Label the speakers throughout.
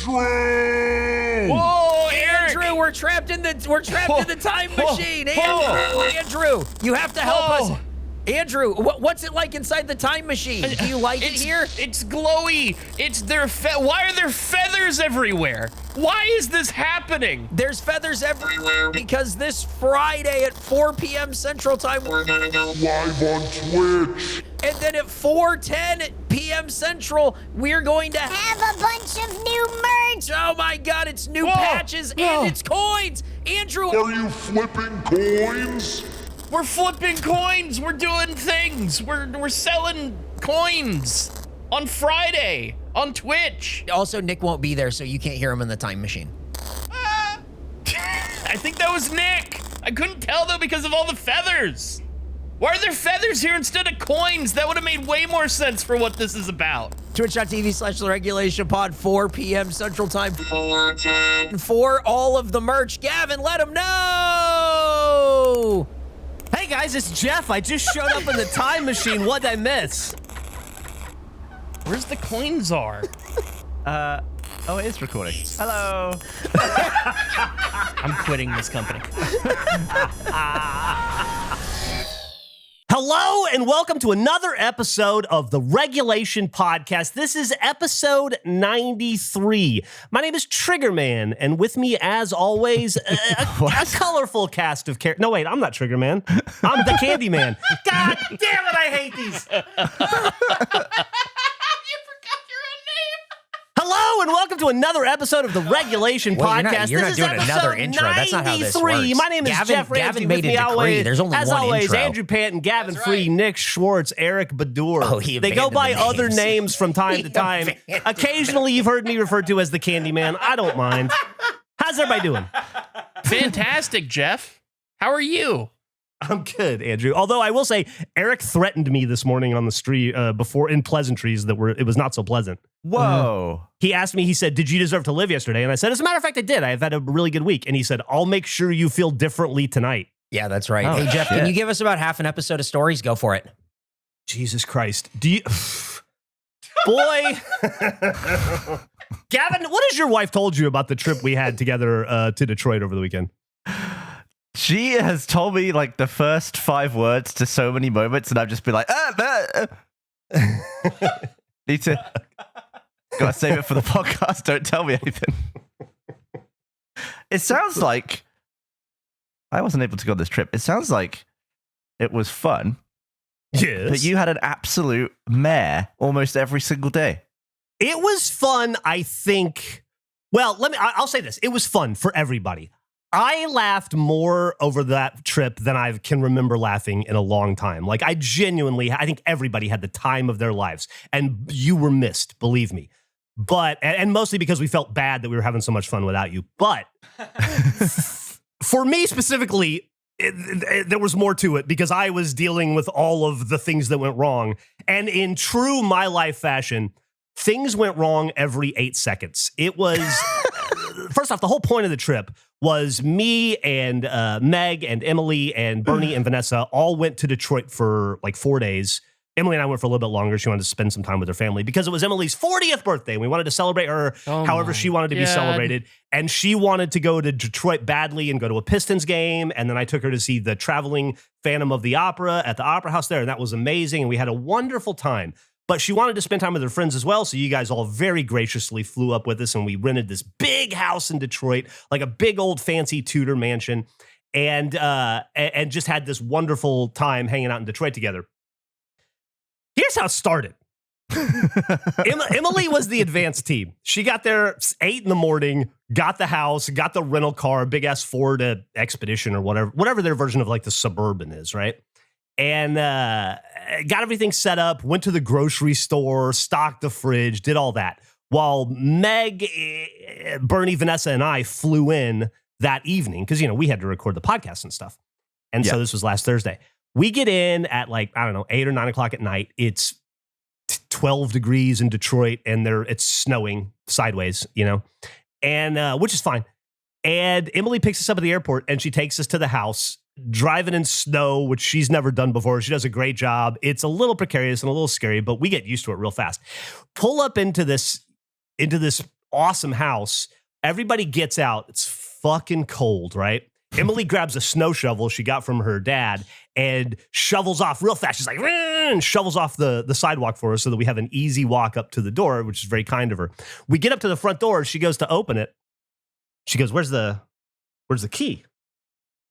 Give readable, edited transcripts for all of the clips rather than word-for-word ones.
Speaker 1: Andrew!
Speaker 2: Whoa,
Speaker 3: Andrew, we're trapped in the time machine. Andrew, you have to help us. Andrew, what's it like inside the time machine? Do you like it here?
Speaker 2: It's glowy. Why are there feathers everywhere? Why is this happening?
Speaker 3: There's feathers everywhere because this Friday at 4 p.m. Central Time,
Speaker 1: We're gonna go live on Twitch.
Speaker 3: and then at 4:10 p.m. Central, we're going to
Speaker 4: Have a bunch of new merch.
Speaker 3: Oh my God, it's new patches and it's coins. Andrew,
Speaker 1: Are you flipping coins?
Speaker 2: We're flipping coins. We're doing things. We're selling coins on Friday on Twitch.
Speaker 3: also Nick won't be there, so you can't hear him in the time machine.
Speaker 2: I think that was Nick. I couldn't tell though because of all the feathers. Why are there feathers here instead of coins? That would have made way more sense for what this is about.
Speaker 3: Twitch.tv/TheRegulationPod, 4 p.m. Central Time.
Speaker 1: 4:10.
Speaker 3: For all of the merch, Gavin, let him know.
Speaker 5: Hey guys, it's Geoff. I just showed up in the time machine. What'd I miss?
Speaker 2: Where's the coins are?
Speaker 6: Oh, it is recording. Hello.
Speaker 2: I'm quitting this company.
Speaker 5: Hello and welcome to another episode of the Regulation Podcast. This is episode 93. My name is Triggerman, and with me, as always, a colorful cast of characters. No, wait, I'm not Triggerman. I'm the Candyman. God damn it, I hate these. Hello and welcome to another episode of the Regulation Podcast.
Speaker 3: You're not
Speaker 5: This
Speaker 3: doing
Speaker 5: is
Speaker 3: another
Speaker 5: episode
Speaker 3: intro. That's not how this
Speaker 5: 93.
Speaker 3: works.
Speaker 5: My name is
Speaker 3: Gavin-
Speaker 5: Geoff Ramsey.
Speaker 3: Gavin
Speaker 5: With
Speaker 3: made
Speaker 5: me
Speaker 3: a decree.
Speaker 5: always,
Speaker 3: There's only
Speaker 5: as
Speaker 3: one
Speaker 5: always,
Speaker 3: intro.
Speaker 5: Andrew Panton, Gavin
Speaker 3: That's
Speaker 5: Free,
Speaker 3: right.
Speaker 5: Nick Schwartz, Eric Badur.
Speaker 3: Oh, he
Speaker 5: They go
Speaker 3: abandoned
Speaker 5: by
Speaker 3: the
Speaker 5: other
Speaker 3: names.
Speaker 5: names from time to time.
Speaker 3: abandoned
Speaker 5: Occasionally, you've heard me referred to as the Candyman. I don't mind. How's everybody doing?
Speaker 2: Fantastic, Geoff. How are you?
Speaker 5: I'm good, Andrew. Although I will say, Eric threatened me this morning on the street before in pleasantries that it was not so pleasant.
Speaker 6: Whoa.
Speaker 5: He asked me, he said, did you deserve to live yesterday? And I said, as a matter of fact, I did. I've had a really good week. And he said, I'll make sure you feel differently tonight.
Speaker 3: Yeah, that's right.
Speaker 6: Oh,
Speaker 3: hey, Geoff,
Speaker 6: shit.
Speaker 3: can you give us about half an episode of stories? Go for it.
Speaker 5: Jesus Christ. Do you... Boy. Gavin, what has your wife told you about the trip we had together to Detroit over the weekend?
Speaker 6: She has told me like the first 5 words to so many moments, and I've just been like, need to, gotta save it for the podcast. Don't tell me anything. It sounds like I wasn't able to go on this trip. It sounds like it was fun,
Speaker 5: Yes.
Speaker 6: but you had an absolute mare almost every single day.
Speaker 5: It was fun, I think. Well, I'll say this. It was fun for everybody. I laughed more over that trip than I can remember laughing in a long time. Like, I think everybody had the time of their lives, and you were missed, believe me. But, and mostly because we felt bad that we were having so much fun without you. But for me specifically, there was more to it because I was dealing with all of the things that went wrong. And in true my life fashion, things went wrong every 8 seconds. It was, first off, the whole point of the trip was me and Meg and Emily and Bernie and Vanessa all went to Detroit for like 4 days. Emily and I went for a little bit longer. She wanted to spend some time with her family because it was Emily's 40th birthday. And we wanted to celebrate her however she wanted to be celebrated. And she wanted to go to Detroit badly and go to a Pistons game. And then I took her to see the traveling Phantom of the Opera at the Opera House there. And that was amazing. And we had a wonderful time. But she wanted to spend time with her friends as well. So you guys all very graciously flew up with us. And we rented this big house in Detroit, like a big old fancy Tudor mansion. And just had this wonderful time hanging out in Detroit together. Here's how it started. Emily was the advanced team. She got there 8 in the morning, got the house, got the rental car, big ass Ford Expedition or whatever their version of like the Suburban is, right? And got everything set up, went to the grocery store, stocked the fridge, did all that. While Meg, Bernie, Vanessa, and I flew in that evening because, we had to record the podcast and stuff. And so this was last Thursday. We get in at 8 or 9 o'clock at night. It's 12 degrees in Detroit and it's snowing sideways, and which is fine. And Emily picks us up at the airport and she takes us to the house, driving in snow, which she's never done before. She does a great job. It's a little precarious and a little scary, but we get used to it real fast. Pull up into this awesome house. Everybody gets out. It's fucking cold, right? Emily grabs a snow shovel she got from her dad and shovels off real fast. She's like, and shovels off the sidewalk for us so that we have an easy walk up to the door, which is very kind of her. We get up to the front door. She goes to open it. She goes, where's the key?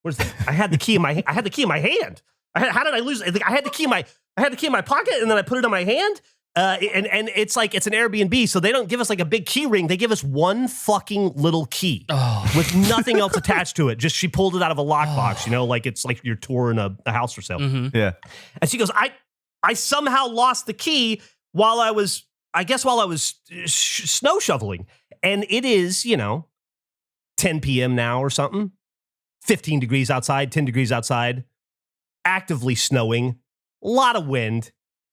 Speaker 5: I had the key in my hand. How did I lose it? I had the key in my pocket, and then I put it in my hand. And it's like, it's an Airbnb, so they don't give us like a big key ring. They give us one fucking little key with nothing else attached to it. Just she pulled it out of a lockbox, like it's like you're touring a house for sale.
Speaker 2: Mm-hmm.
Speaker 6: Yeah.
Speaker 5: And she goes, I somehow lost the key while I was snow shoveling. And it is, 10 p.m. now or something. 15 degrees outside, 10 degrees outside, actively snowing, a lot of wind.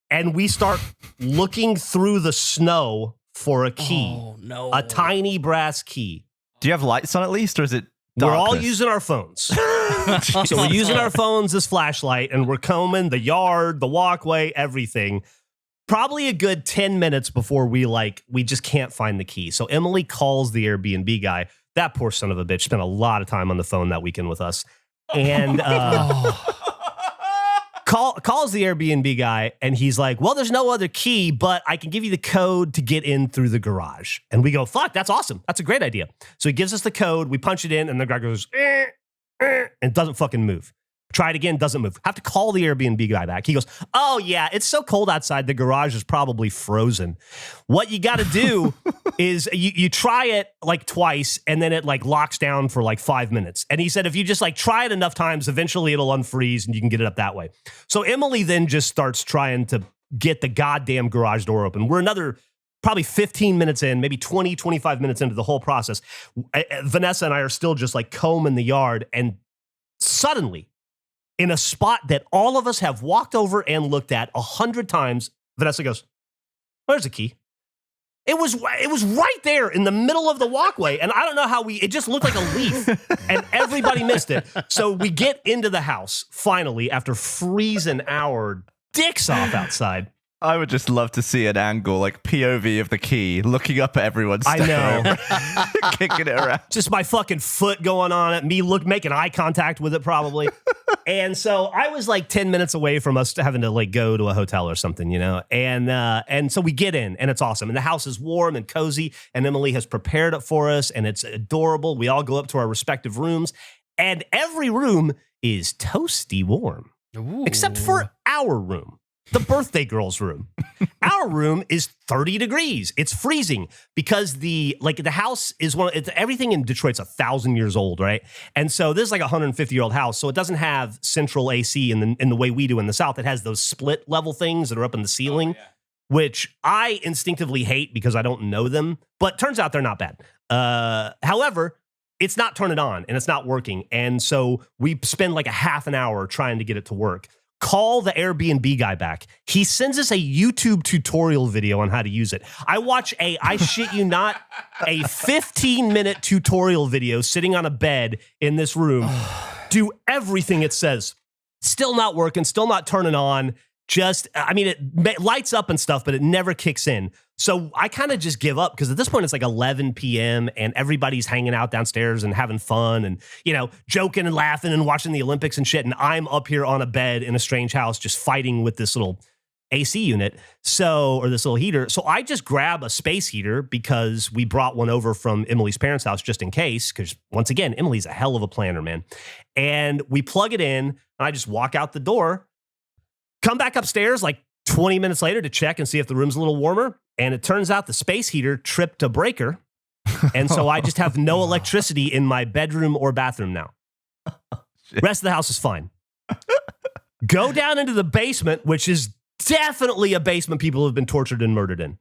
Speaker 5: And we start looking through the snow for a key.
Speaker 2: Oh, no.
Speaker 5: A tiny brass key.
Speaker 6: Do you have lights on at least, or is it
Speaker 5: We're all
Speaker 6: darkness?
Speaker 5: using our phones. So we're using our phones as flashlight, and we're combing the yard, the walkway, everything. Probably a good 10 minutes before we just can't find the key. So Emily calls the Airbnb guy. That poor son of a bitch spent a lot of time on the phone that weekend with us. And calls the Airbnb guy, and he's like, well, there's no other key, but I can give you the code to get in through the garage. And we go, fuck, that's awesome. That's a great idea. So he gives us the code. We punch it in, and the guy goes, and doesn't fucking move. Try it again, doesn't move. Have to call the Airbnb guy back. He goes, oh, yeah, it's so cold outside. The garage is probably frozen. What you got to do is you try it like twice, and then it like locks down for like 5 minutes. And he said, if you just like try it enough times, eventually it'll unfreeze and you can get it up that way. So Emily then just starts trying to get the goddamn garage door open. We're another probably 15 minutes in, maybe 20, 25 minutes into the whole process. Vanessa and I are still just like combing the yard, and suddenly, in a spot that all of us have walked over and looked at 100 times, Vanessa goes, there's a key. It was right there in the middle of the walkway. And I don't know how it just looked like a leaf and everybody missed it. So we get into the house finally after freezing our dicks off outside.
Speaker 6: I would just love to see an angle, like POV of the key, looking up at everyone.
Speaker 5: I know.
Speaker 6: Kicking it around.
Speaker 5: Just my fucking foot going on it, me making eye contact with it probably. And so I was like 10 minutes away from us having to like go to a hotel or something, And so we get in, and it's awesome. And the house is warm and cozy, and Emily has prepared it for us, and it's adorable. We all go up to our respective rooms, and every room is toasty warm.
Speaker 2: Ooh.
Speaker 5: Except for our room. The birthday girl's room. Our room is 30 degrees. It's freezing because the house is everything in Detroit's 1,000 years old, right? And so this is like a 150-year-old house, so it doesn't have central AC in the way we do in the South. It has those split level things that are up in the ceiling, which I instinctively hate because I don't know them. But turns out they're not bad. However, it's not turning on and it's not working, and so we spend like a half an hour trying to get it to work. Call the Airbnb guy back. He sends us a YouTube tutorial video on how to use it. I watch I shit you not, a 15-minute tutorial video sitting on a bed in this room. Do everything it says. Still not working, still not turning on. It lights up and stuff, but it never kicks in. So I kind of just give up because at this point it's like 11 p.m. and everybody's hanging out downstairs and having fun and, joking and laughing and watching the Olympics and shit. And I'm up here on a bed in a strange house just fighting with this little AC unit, or this little heater. So I just grab a space heater because we brought one over from Emily's parents' house just in case, because once again, Emily's a hell of a planner, man. And we plug it in and I just walk out the door, come back upstairs like 20 minutes later to check and see if the room's a little warmer. And it turns out the space heater tripped a breaker. And so I just have no electricity in my bedroom or bathroom now. Rest of the house is fine. Go down into the basement, which is definitely a basement people have been tortured and murdered in.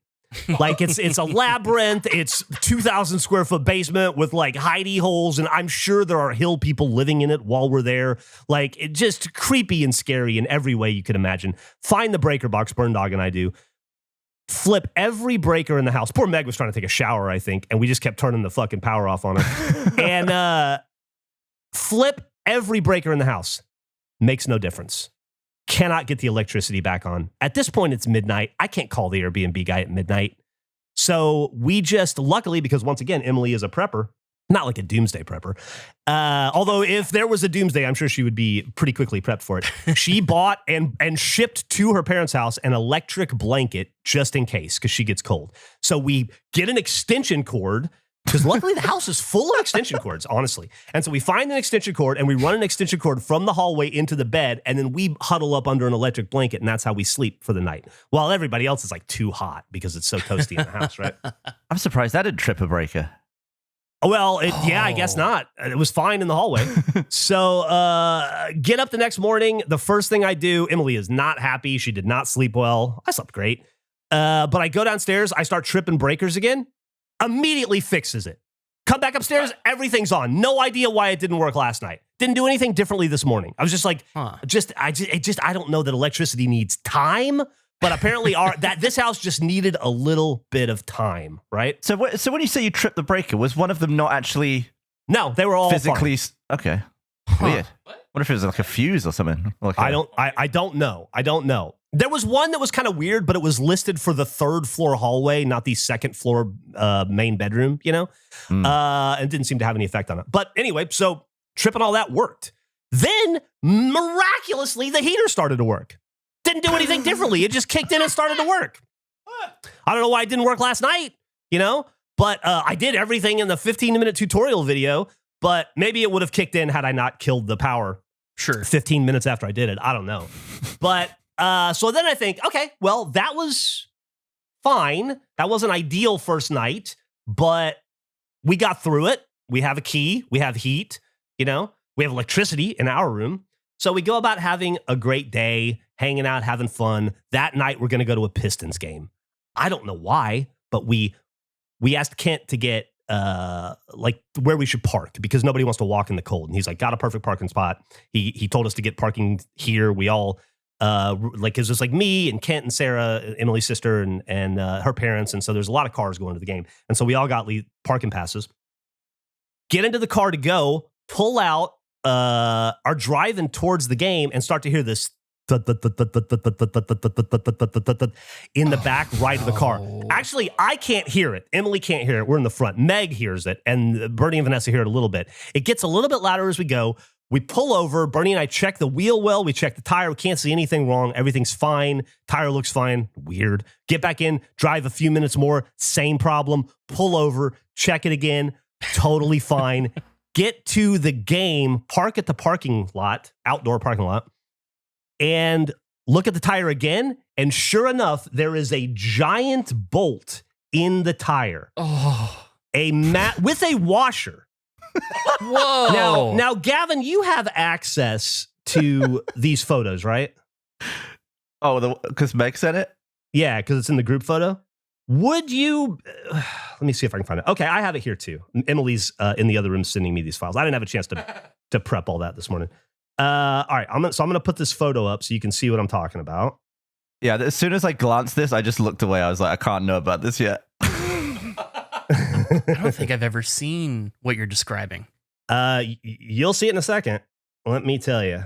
Speaker 5: Like it's a labyrinth. It's 2,000 square foot basement with like hidey holes. And I'm sure there are hill people living in it while we're there. Like it just creepy and scary in every way you could imagine. Find the breaker box, Burn Dog and I do. Flip every breaker in the house. Poor Meg was trying to take a shower, I think. And we just kept turning the fucking power off on her. And flip every breaker in the house. Makes no difference. Cannot get the electricity back on. At this point, it's midnight. I can't call the Airbnb guy at midnight. So we just, luckily, because once again, Emily is a prepper, not like a doomsday prepper. Although if there was a doomsday, I'm sure she would be pretty quickly prepped for it. She bought and shipped to her parents' house an electric blanket just in case, because she gets cold. So we get an extension cord, because luckily the house is full of extension cords, honestly. And so we find an extension cord and we run an extension cord from the hallway into the bed, and then we huddle up under an electric blanket, and that's how we sleep for the night. While everybody else is like too hot because it's so toasty in the house, right?
Speaker 6: I'm surprised that didn't trip a breaker.
Speaker 5: Well, yeah, I guess not. It was fine in the hallway. So get up the next morning. The first thing I do, Emily is not happy. She did not sleep well. I slept great. But I go downstairs. I start tripping breakers again. Immediately fixes it. Come back upstairs. Everything's on. No idea why it didn't work last night. Didn't do anything differently this morning. I was just like, I don't know that electricity needs time. But apparently, this house just needed a little bit of time, right?
Speaker 6: So when you say you tripped the breaker, was one of them not actually?
Speaker 5: No, they were all
Speaker 6: physically.
Speaker 5: fine.
Speaker 6: Okay, weird. What if it was like a fuse or something? Like
Speaker 5: I don't know. There was one that was kind of weird, but it was listed for the 3rd floor hallway, not the 2nd floor main bedroom. You know, and didn't seem to have any effect on it. But anyway, so tripping all that worked. Then miraculously, the heater started to work. Didn't do anything differently. It just kicked in and started to work. I don't know why it didn't work last night, you know, but I did everything in the 15-minute tutorial video, but maybe it would have kicked in had I not killed the power 15 minutes after I did it. I don't know. But so then I think, okay, well, that was fine. That was an ideal first night, but we got through it. We have a key. We have heat, you know, we have electricity in our room. So we go about having a great day, hanging out, having fun. That night, we're going to go to a Pistons game. I don't know why, but we asked Kent to get like where we should park because nobody wants to walk in the cold. And he's like, got a perfect parking spot. He told us to get parking here. We all like, it's just like me and Kent and Sarah, Emily's sister, and her parents. And so there's a lot of cars going to the game. And so we all got parking passes. Get into the car to go, pull out, are driving towards the game and start to hear this in the back right of the car. Actually, I can't hear it. Emily can't hear it. We're in the front. Meg hears it, and Bernie and Vanessa hear it a little bit. It gets a little bit louder as we go. We pull over. Bernie and I check the wheel well. We check the tire. We can't see anything wrong. Everything's fine. Tire looks fine. Weird. Get back in. Drive a few minutes more. Same problem. Pull over. Check it again. Totally fine. Get to the game, park at the parking lot, outdoor parking lot, and look at the tire again. And sure enough, there is a giant bolt in the tire.
Speaker 2: Oh.
Speaker 5: With a washer.
Speaker 2: Whoa.
Speaker 5: Now, Gavin, you have access to these photos, right?
Speaker 6: Oh, because Meg said it?
Speaker 5: Yeah, because it's in the group photo. Would you, let me see if I can find it. Okay, I have it here too. Emily's in the other room sending me these files. I didn't have a chance to prep all that this morning. All right, I'm going to put this photo up so you can see what I'm talking about.
Speaker 6: Yeah, as soon as I glanced this, I just looked away. I was like, I can't know about this yet.
Speaker 2: I don't think I've ever seen what you're describing.
Speaker 5: You'll see it in a second. Let me tell you.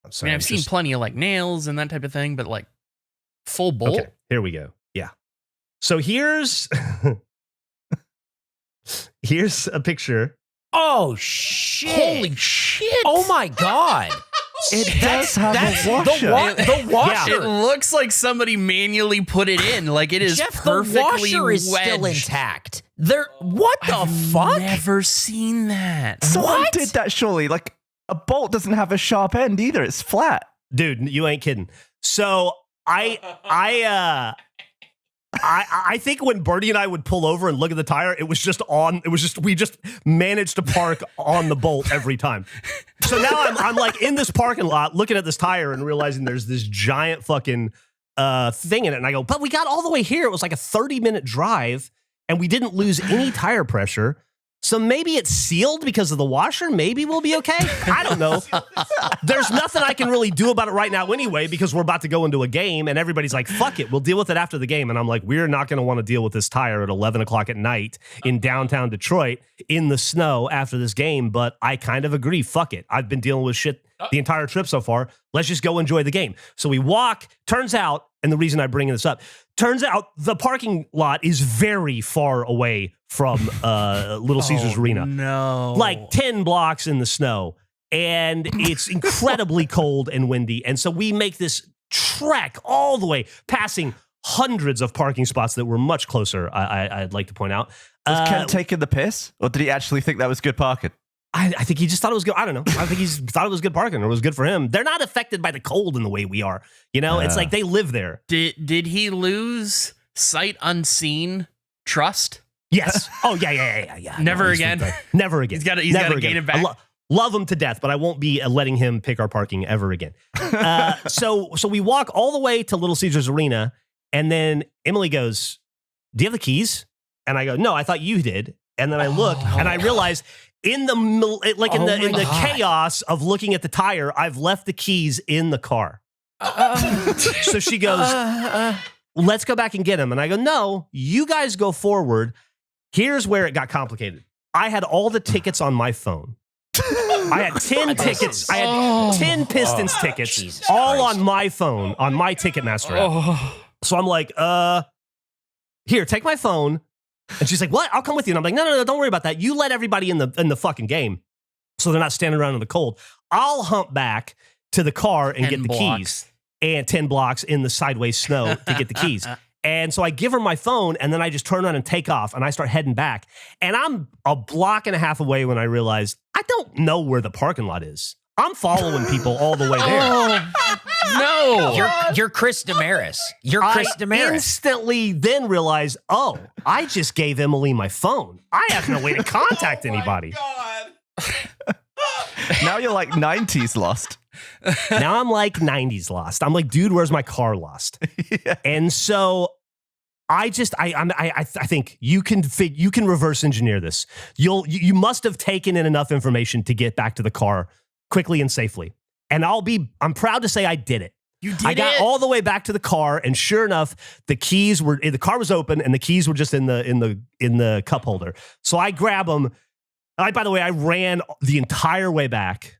Speaker 5: I'm sorry.
Speaker 2: I mean, I've seen plenty of like nails and that type of thing, but like full bolt.
Speaker 5: Okay, here we go. Yeah. So here's a picture.
Speaker 3: Oh, shit.
Speaker 2: Holy shit.
Speaker 3: Oh, my God.
Speaker 6: It does have a washer.
Speaker 3: The washer.
Speaker 2: It looks like somebody manually put it in. Like it is
Speaker 3: Geoff,
Speaker 2: perfectly
Speaker 3: the washer is still
Speaker 2: wedged.
Speaker 3: intact. What the
Speaker 2: I've
Speaker 3: fuck?
Speaker 2: Never seen that.
Speaker 6: Someone
Speaker 3: What?
Speaker 6: did that surely. Like a bolt doesn't have a sharp end either. It's flat.
Speaker 5: Dude, you ain't kidding. So I think when Bertie and I would pull over and look at the tire, we just managed to park on the bolt every time. So now I'm like in this parking lot looking at this tire and realizing there's this giant fucking thing in it. And I go, but we got all the way here. It was like a 30-minute drive and we didn't lose any tire pressure. So maybe it's sealed because of the washer. Maybe we'll be okay. I don't know. There's nothing I can really do about it right now anyway, because we're about to go into a game and everybody's like, fuck it, we'll deal with it after the game. And I'm like, we're not going to want to deal with this tire at 11 o'clock at night in downtown Detroit in the snow after this game. But I kind of agree. Fuck it. I've been dealing with shit the entire trip so far. Let's just go enjoy the game. So we walk, turns out, and the reason I'm bringing this up, turns out the parking lot is very far away from Little Caesars Arena.
Speaker 2: No.
Speaker 5: Like 10 blocks in the snow. And it's incredibly cold and windy. And so we make this trek all the way, passing hundreds of parking spots that were much closer, I'd like to point out.
Speaker 6: Was Ken taking the piss? Or did he actually think that was good parking?
Speaker 5: I think he just thought it was good. I don't know. I think he thought it was good parking or it was good for him. They're not affected by the cold in the way we are. You know, it's like they live there.
Speaker 2: Did he lose sight unseen trust?
Speaker 5: Yes. Oh, yeah.
Speaker 2: Never again?
Speaker 5: Never again.
Speaker 2: He's got to gain it back.
Speaker 5: Love him to death, but I won't be letting him pick our parking ever again. So we walk all the way to Little Caesars Arena, and then Emily goes, "Do you have the keys?" And I go, "No, I thought you did." And then I look, and I realize in the chaos of looking at the tire, I've left the keys in the car. So she goes, "Let's go back and get them." And I go, "No, you guys go forward." Here's where it got complicated. I had all the tickets on my phone. I had 10 tickets. I had 10 Pistons tickets, all on my phone, on my Ticketmaster app. So I'm like, here, take my phone. And she's like, "What? I'll come with you." And I'm like, no, don't worry about that. You let everybody in the fucking game, so they're not standing around in the cold. I'll hump back to the car and get the keys. And 10 blocks in the sideways snow to get the keys. And so I give her my phone, and then I just turn around and take off, and I start heading back. And I'm a block and a half away when I realize I don't know where the parking lot is. I'm following people all the way there.
Speaker 2: No.
Speaker 3: You're Chris Damaris. You're Chris Damaris.
Speaker 5: I instantly then realize, I just gave Emily my phone. I have no way to contact anybody.
Speaker 6: Now you're like 90s lost.
Speaker 5: Now I'm like 90s lost. I'm like, dude, where's my car lost?
Speaker 6: Yeah.
Speaker 5: And so I think you can reverse engineer this. You must have taken in enough information to get back to the car quickly and safely. And I'm proud to say I did it.
Speaker 2: You did
Speaker 5: I got all the way back to the car, and sure enough, the car was open and the keys were just in the cup holder. So I grab them. By the way, I ran the entire way back,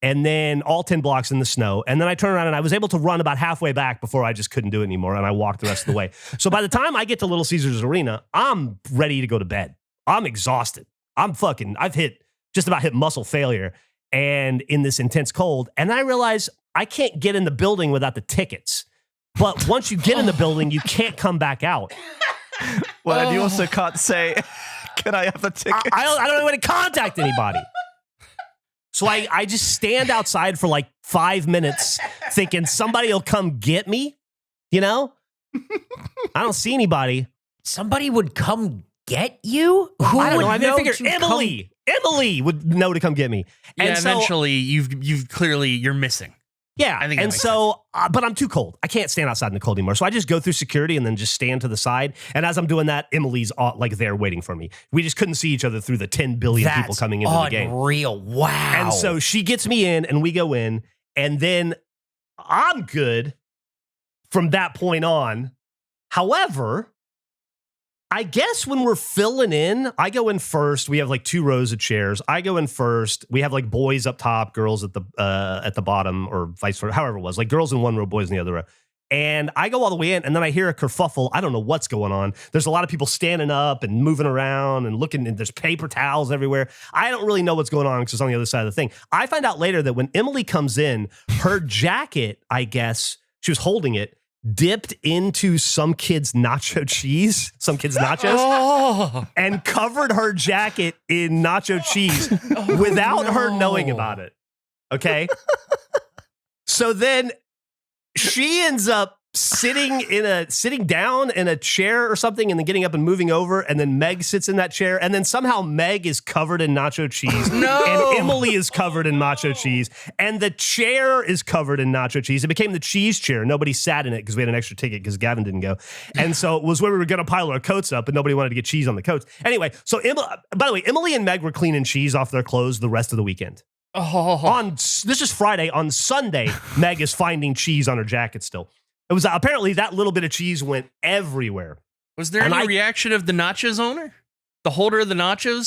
Speaker 5: and then all 10 blocks in the snow. And then I turned around and I was able to run about halfway back before I just couldn't do it anymore. And I walked the rest of the way. So by the time I get to Little Caesars Arena, I'm ready to go to bed. I'm exhausted. I've just about hit muscle failure and in this intense cold. And I realize I can't get in the building without the tickets. But once you get in the building, you can't come back out.
Speaker 6: Well, and you also can't say, "Can I have the tickets?"
Speaker 5: I don't know how to contact anybody. So I just stand outside for like 5 minutes thinking somebody will come get me, you know? I don't see anybody.
Speaker 3: Somebody would come get you? Who
Speaker 5: I don't
Speaker 3: would
Speaker 5: know. I mean, I
Speaker 3: know
Speaker 5: figured
Speaker 3: to
Speaker 5: Emily would know to come get me.
Speaker 2: Yeah,
Speaker 5: And so,
Speaker 2: eventually you're missing.
Speaker 5: yeah.
Speaker 2: I think that
Speaker 5: And
Speaker 2: makes
Speaker 5: so, but I'm too cold. I can't stand outside in the cold anymore. So I just go through security and then just stand to the side. And as I'm doing that, Emily's like there waiting for me. We just couldn't see each other through the 10 billion people coming into the game.
Speaker 3: Unreal. Wow.
Speaker 5: And so she gets me in and we go in, and then I'm good from that point on. However, I guess when we're filling in, I go in first. We have like 2 rows of chairs. I go in first. We have like boys up top, girls at the bottom, or vice versa, however it was. Like girls in one row, boys in the other row. And I go all the way in, and then I hear a kerfuffle. I don't know what's going on. There's a lot of people standing up and moving around and looking, and there's paper towels everywhere. I don't really know what's going on because it's on the other side of the thing. I find out later that when Emily comes in, her jacket, I guess, she was holding it, dipped into some kid's nacho cheese, some kid's nachos, and covered her jacket in nacho cheese without her knowing about it. Okay? So then she ends up sitting down in a chair or something, and then getting up and moving over, and then Meg sits in that chair, and then somehow Meg is covered in nacho cheese.
Speaker 2: No.
Speaker 5: And Emily is covered in nacho cheese, and the chair is covered in nacho cheese. It became the cheese chair. Nobody sat in it because we had an extra ticket because Gavin didn't go. And so it was where we were going to pile our coats up, but nobody wanted to get cheese on the coats. Anyway, so by the way, Emily and Meg were cleaning cheese off their clothes the rest of the weekend. This is Friday. On Sunday, Meg is finding cheese on her jacket still. It was apparently that little bit of cheese went everywhere.
Speaker 2: Was there any reaction of the nachos owner? The holder of the nachos?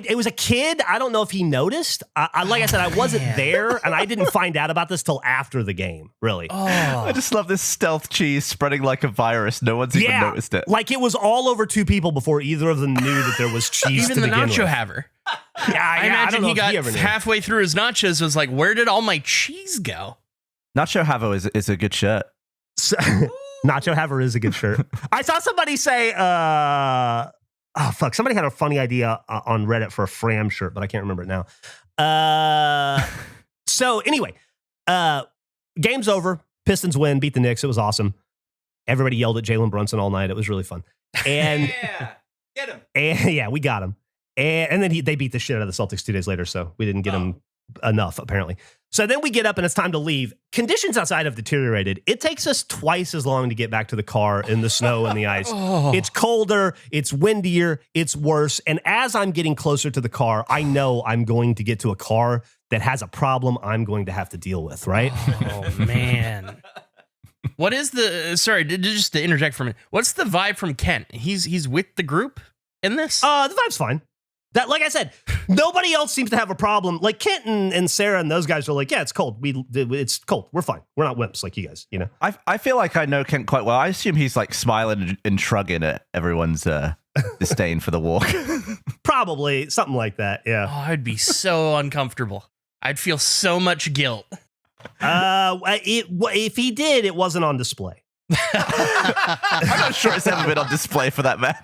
Speaker 5: It was a kid. I don't know if he noticed. Like I said, I wasn't there, and I didn't find out about this till after the game, really.
Speaker 6: I just love this stealth cheese spreading like a virus. No one's even noticed it.
Speaker 5: Like it was all over 2 people before either of them knew that there was cheese
Speaker 2: Even
Speaker 5: to
Speaker 2: the
Speaker 5: begin
Speaker 2: nacho
Speaker 5: with.
Speaker 2: haver.
Speaker 5: I
Speaker 2: imagine he got
Speaker 5: ever knew.
Speaker 2: halfway through his nachos was like, where did all my cheese go?
Speaker 6: Nacho Havo is a good shirt.
Speaker 5: So, Nacho Haver is a good shirt. I saw somebody say, somebody had a funny idea on Reddit for a Fram shirt, but I can't remember it now. So anyway, game's over. Pistons win, beat the Knicks. It was awesome. Everybody yelled at Jalen Brunson all night. It was really fun. And
Speaker 3: Get him.
Speaker 5: And yeah, we got him. And then they beat the shit out of the Celtics 2 days later, so we didn't get him enough, apparently. So then we get up and it's time to leave. Conditions outside have deteriorated. It takes us twice as long to get back to the car in the snow and the ice. It's colder, it's windier, it's worse. And as I'm getting closer to the car, I know I'm going to get to a car that has a problem I'm going to have to deal with, right?
Speaker 2: Oh, man. What is sorry, just to interject for a minute. What's the vibe from Kent? He's with the group in this?
Speaker 5: The vibe's fine. That, like I said, nobody else seems to have a problem. Like Kent and Sarah and those guys are like, yeah, it's cold. It's cold. We're fine. We're not wimps like you guys, you know?
Speaker 6: I feel like I know Kent quite well. I assume he's like smiling and shrugging at everyone's disdain for the walk.
Speaker 5: Probably something like that. Yeah.
Speaker 2: Oh, I'd be so uncomfortable. I'd feel so much guilt.
Speaker 5: If he did, it wasn't on display.
Speaker 6: I'm not sure it's ever been on display for that man.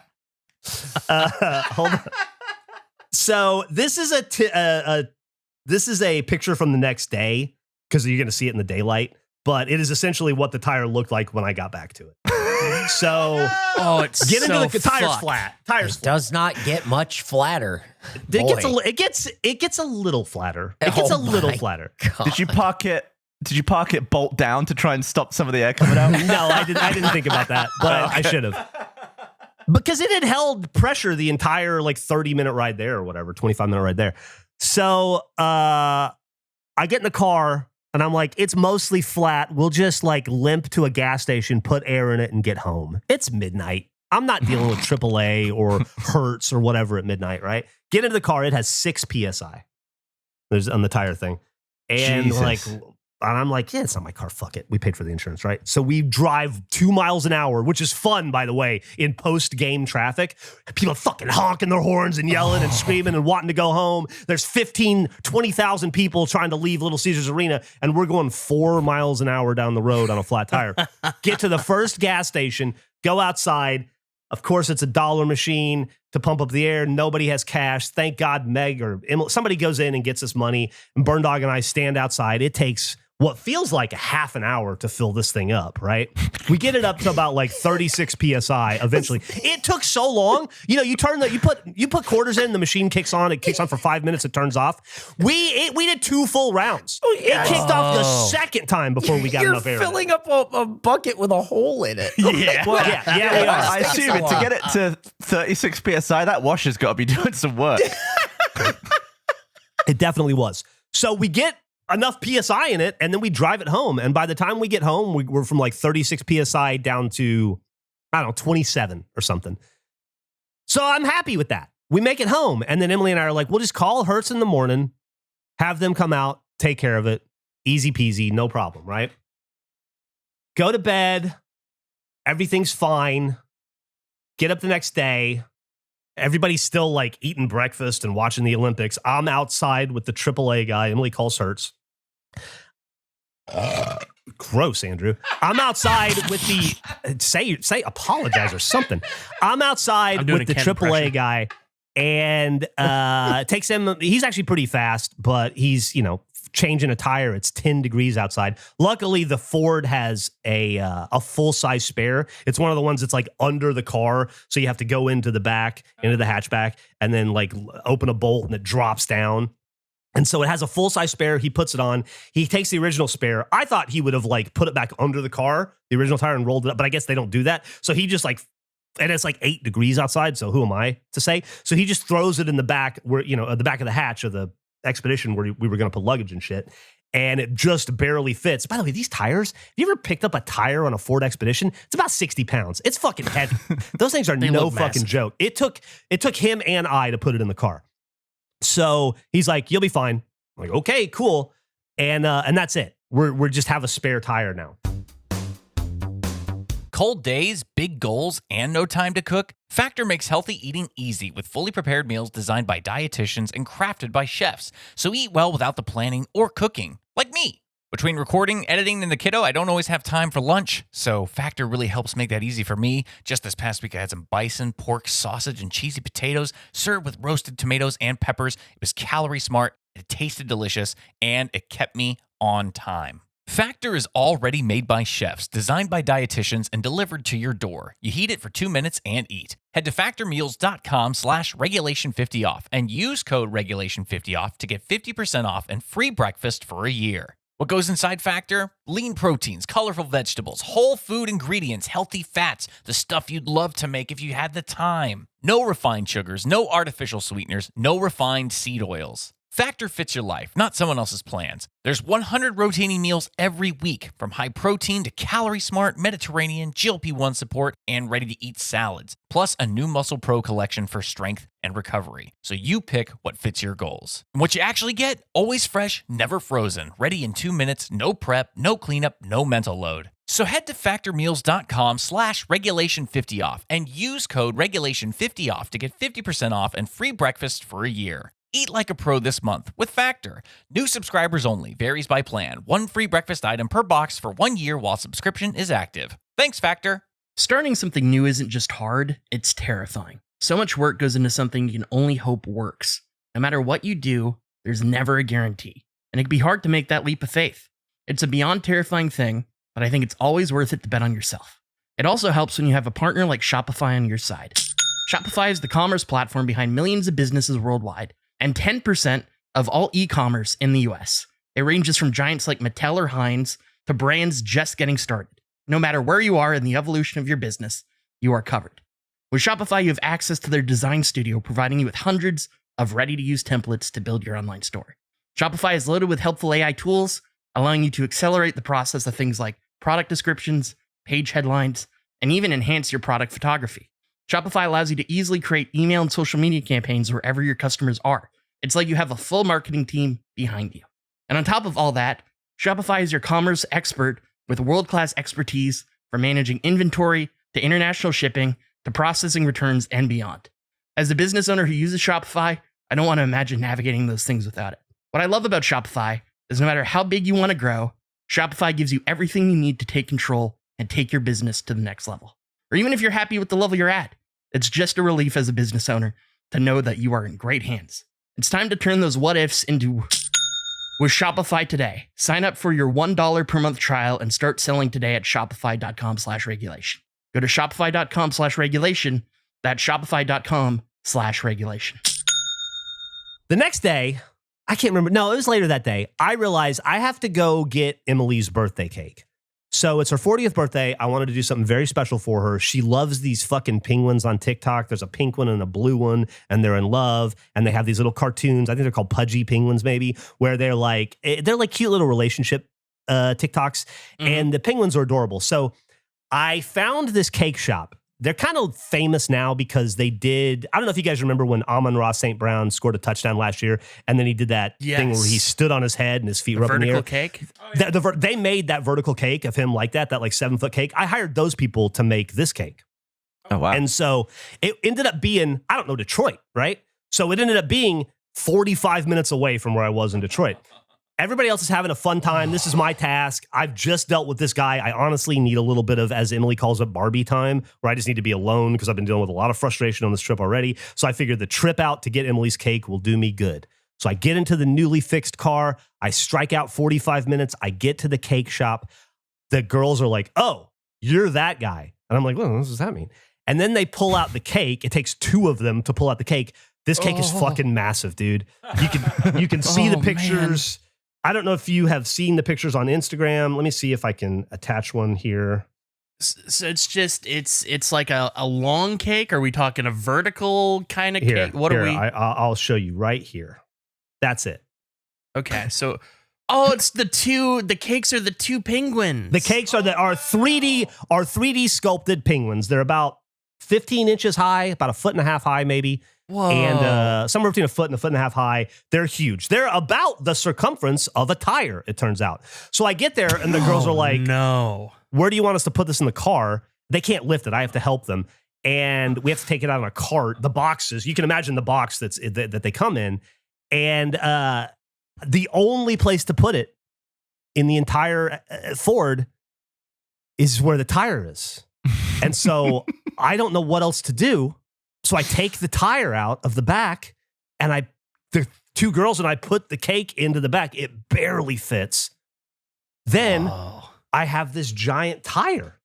Speaker 5: Hold on. So this is a picture from the next day because you're going to see it in the daylight. But it is essentially what the tire looked like when I got back to it. So,
Speaker 2: it's
Speaker 5: get into
Speaker 2: so
Speaker 5: the tires
Speaker 2: fucked.
Speaker 5: flat. Tires
Speaker 3: It
Speaker 5: flat.
Speaker 3: does not get much flatter.
Speaker 5: It gets a little flatter. It gets a little flatter.
Speaker 3: God.
Speaker 6: Did you park it bolt down to try and stop some of the air coming out?
Speaker 5: No, I didn't think about that, but I should have. Because it had held pressure the entire 30-minute ride there or whatever, 25-minute ride there. So I get in the car and I'm like, it's mostly flat. We'll just limp to a gas station, put air in it, and get home. It's midnight. I'm not dealing with AAA or Hertz or whatever at midnight, right? Get into the car. It has 6 PSI. There's on the tire thing. And
Speaker 6: Jesus.
Speaker 5: and I'm like, yeah, it's not my car. Fuck it. We paid for the insurance, right? So we drive 2 miles an hour, which is fun, by the way, in post-game traffic. People fucking honking their horns and yelling and screaming and wanting to go home. There's 20,000 people trying to leave Little Caesars Arena, and we're going 4 miles an hour down the road on a flat tire. Get to the first gas station, go outside. Of course, it's a dollar machine to pump up the air. Nobody has cash. Thank God Meg or Emily, somebody goes in and gets us money, and Burn Dog and I stand outside. It takes what feels like a half an hour to fill this thing up, right? We get it up to about 36 PSI eventually. It took so long. You know, you put quarters in, the machine kicks on. It kicks on for 5 minutes, it turns off. We did 2 full rounds. It kicked off the second time before we got enough air.
Speaker 3: You're filling up a bucket with a hole in it.
Speaker 2: Yeah.
Speaker 5: Well, yeah, we are.
Speaker 6: I assume to get it to 36 PSI, that washer's got to be doing some work.
Speaker 5: It definitely was. So we get enough PSI in it, and then we drive it home. And by the time we get home, we're from 36 PSI down to, 27 or something. So I'm happy with that. We make it home. And then Emily and I are like, we'll just call Hertz in the morning, have them come out, take care of it. Easy peasy, no problem, right? Go to bed. Everything's fine. Get up the next day. Everybody's still eating breakfast and watching the Olympics. I'm outside with the AAA guy. Emily calls Hertz. Gross, Andrew. I'm outside with the say apologize or something. I'm outside with the AAA guy, and it takes him. He's actually pretty fast, but he's changing a tire. It's 10 degrees outside. Luckily, the Ford has a full-size spare. It's one of the ones that's under the car, so you have to go into the back, into the hatchback, and then open a bolt and it drops down. And so it has a full-size spare. He puts it on. He takes the original spare. I thought he would have put it back under the car, the original tire, and rolled it up, but I guess they don't do that. So he just and it's 8 degrees outside, so who am I to say? So he just throws it in the back where, the back of the hatch of the Expedition where we were going to put luggage and shit. and it just barely fits. By the way, these tires, have you ever picked up a tire on a Ford Expedition? It's about 60 pounds. It's fucking heavy. Those things are no fucking
Speaker 3: massive.
Speaker 5: joke. It took him and I to put it in the car. So he's like, you'll be fine. I'm like, okay, cool. And that's it. We're just have a spare tire now.
Speaker 7: Cold days, big goals, and no time to cook? Factor makes healthy eating easy with fully prepared meals designed by dietitians and crafted by chefs. So eat well without the planning or cooking, like me. Between recording, editing, and the kiddo, I don't always have time for lunch. So Factor really helps make that easy for me. Just this past week, I had some bison, pork, sausage, and cheesy potatoes served with roasted tomatoes and peppers. It was calorie smart, it tasted delicious, and it kept me on time. Factor is already made by chefs, designed by dietitians, and delivered to your door. You heat it for 2 minutes and eat. Head to factormeals.com/regulation50off and use code regulation50off to get 50% off and free breakfast for a year. What goes inside Factor? Lean proteins, colorful vegetables, whole food ingredients, healthy fats, the stuff you'd love to make if you had the time. No refined sugars, no artificial sweeteners, no refined seed oils. Factor fits your life, not someone else's plans. There's 100 rotating meals every week, from high protein to calorie smart, Mediterranean, GLP-1 support, and ready-to-eat salads, plus a new Muscle Pro collection for strength and recovery. So you pick what fits your goals. And what you actually get, always fresh, never frozen, ready in 2 minutes, no prep, no cleanup, no mental load. So head to factormeals.com/regulation50off and use code regulation50off to get 50% off and free breakfast for a year. Eat like a pro this month with Factor. New subscribers only. Varies by plan. One free breakfast item per box for 1 year while subscription is active. Thanks, Factor.
Speaker 8: Starting something new isn't just hard, it's terrifying. So much work goes into something you can only hope works. No matter what you do, there's never a guarantee. And it can be hard to make that leap of faith. It's a beyond terrifying thing, but I think it's always worth it to bet on yourself. It also helps when you have a partner like Shopify on your side. Shopify is the commerce platform behind millions of businesses worldwide, and 10% of all e-commerce in the US. It ranges from giants like Mattel or Heinz to brands just getting started. No matter where you are in the evolution of your business, you are covered. With Shopify, you have access to their design studio, providing you with hundreds of ready-to-use templates to build your online store. Shopify is loaded with helpful AI tools, allowing you to accelerate the process of things like product descriptions, page headlines, and even enhance your product photography. Shopify allows you to easily create email and social media campaigns wherever your customers are. It's like you have a full marketing team behind you. And on top of all that, Shopify is your commerce expert with world-class expertise from managing inventory to international shipping to processing returns and beyond. As a business owner who uses Shopify, I don't want to imagine navigating those things without it. What I love about Shopify is no matter how big you want to grow, Shopify gives you everything you need to take control and take your business to the next level. Or even if you're happy with the level you're at, it's just a relief as a business owner to know that you are in great hands. It's time to turn those what ifs into with Shopify today. Sign up for your $1 per month trial and start selling today at shopify.com/regulation. Go to shopify.com/regulation. That's shopify.com/regulation.
Speaker 5: The next day, I can't remember. No, it was later that day. I realized I have to go get Emily's birthday cake. So it's her 40th birthday. I wanted to do something very special for her. She loves these fucking penguins on TikTok. There's a pink one and a blue one, and they're in love. And they have these little cartoons. I think they're called Pudgy Penguins, maybe, where they're like cute little relationship TikToks. Mm-hmm. And the penguins are adorable. So I found this cake shop. They're kind of famous now because they did, I don't know if you guys remember when Amon-Ra St Brown scored a touchdown last year, and then he did that thing where he stood on his head and his feet were up in the air.
Speaker 8: Vertical cake?
Speaker 5: They made that vertical cake of him like that like 7-foot cake. I hired those people to make this cake.
Speaker 6: Oh, wow.
Speaker 5: And so it ended up being, I don't know, Detroit, right? So it ended up being 45 minutes away from where I was in Detroit. Everybody else is having a fun time. This is my task. I've just dealt with this guy. I honestly need a little bit of, as Emily calls it, Barbie time, where I just need to be alone because I've been dealing with a lot of frustration on this trip already. So I figured the trip out to get Emily's cake will do me good. So I get into the newly fixed car. I strike out 45 minutes. I get to the cake shop. The girls are like, "Oh, you're that guy." And I'm like, "Well, what does that mean?" And then they pull out the cake. It takes 2 of them to pull out the cake. This cake is fucking massive, dude. You can see the pictures. Man. I don't know if you have seen the pictures on Instagram. Let me see if I can attach one here.
Speaker 8: So it's like a long cake. Are we talking a vertical kind of cake? What are we?
Speaker 5: I'll show you right here. That's it.
Speaker 8: Okay. So, Oh, it's the cakes are the two penguins.
Speaker 5: The cakes are 3D sculpted penguins. They're about 15 inches high, about a foot and a half high, maybe.
Speaker 8: Whoa.
Speaker 5: And somewhere between a foot and a half high. They're huge. They're about the circumference of a tire, it turns out. So I get there and the girls are like,
Speaker 8: no.
Speaker 5: where do you want us to put this in the car? They can't lift it. I have to help them. And we have to take it out on a cart. The boxes, you can imagine the box that they come in. And the only place to put it in the entire Ford is where the tire is. And so I don't know what else to do. So I take the tire out of the back and the two girls and I put the cake into the back. It barely fits. Then I have this giant tire.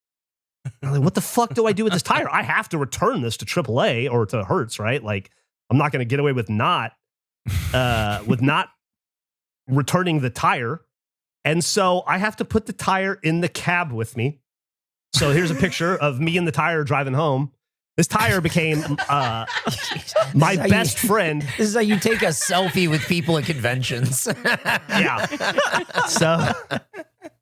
Speaker 5: I'm like, what the fuck do I do with this tire? I have to return this to AAA or to Hertz, right? Like, I'm not going to get away with not returning the tire. And so I have to put the tire in the cab with me. So here's a picture of me and the tire driving home. This tire became my best friend.
Speaker 3: This is how you take a selfie with people at conventions.
Speaker 5: Yeah. So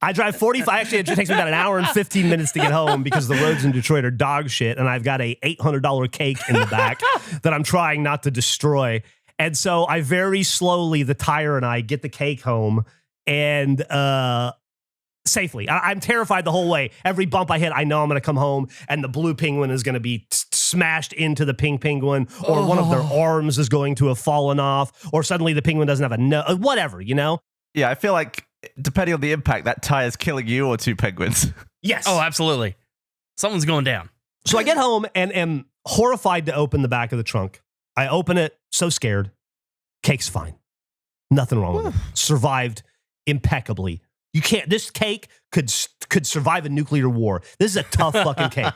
Speaker 5: I drive 45. Actually, it takes me about an hour and 15 minutes to get home because the roads in Detroit are dog shit. And I've got a $800 cake in the back that I'm trying not to destroy. And so I very slowly, the tire and I get the cake home and safely. I'm terrified the whole way. Every bump I hit, I know I'm going to come home and the blue penguin is going to be smashed into the pink penguin, or one of their arms is going to have fallen off, or suddenly the penguin doesn't have a nose, whatever, you know?
Speaker 6: Yeah, I feel like depending on the impact, that tire's killing you or two penguins.
Speaker 5: Yes.
Speaker 8: Oh, absolutely. Someone's going down.
Speaker 5: So I get home and am horrified to open the back of the trunk. I open it, so scared. Cake's fine. Nothing wrong with it. Survived impeccably. You can't, this cake could survive a nuclear war. This is a tough fucking cake.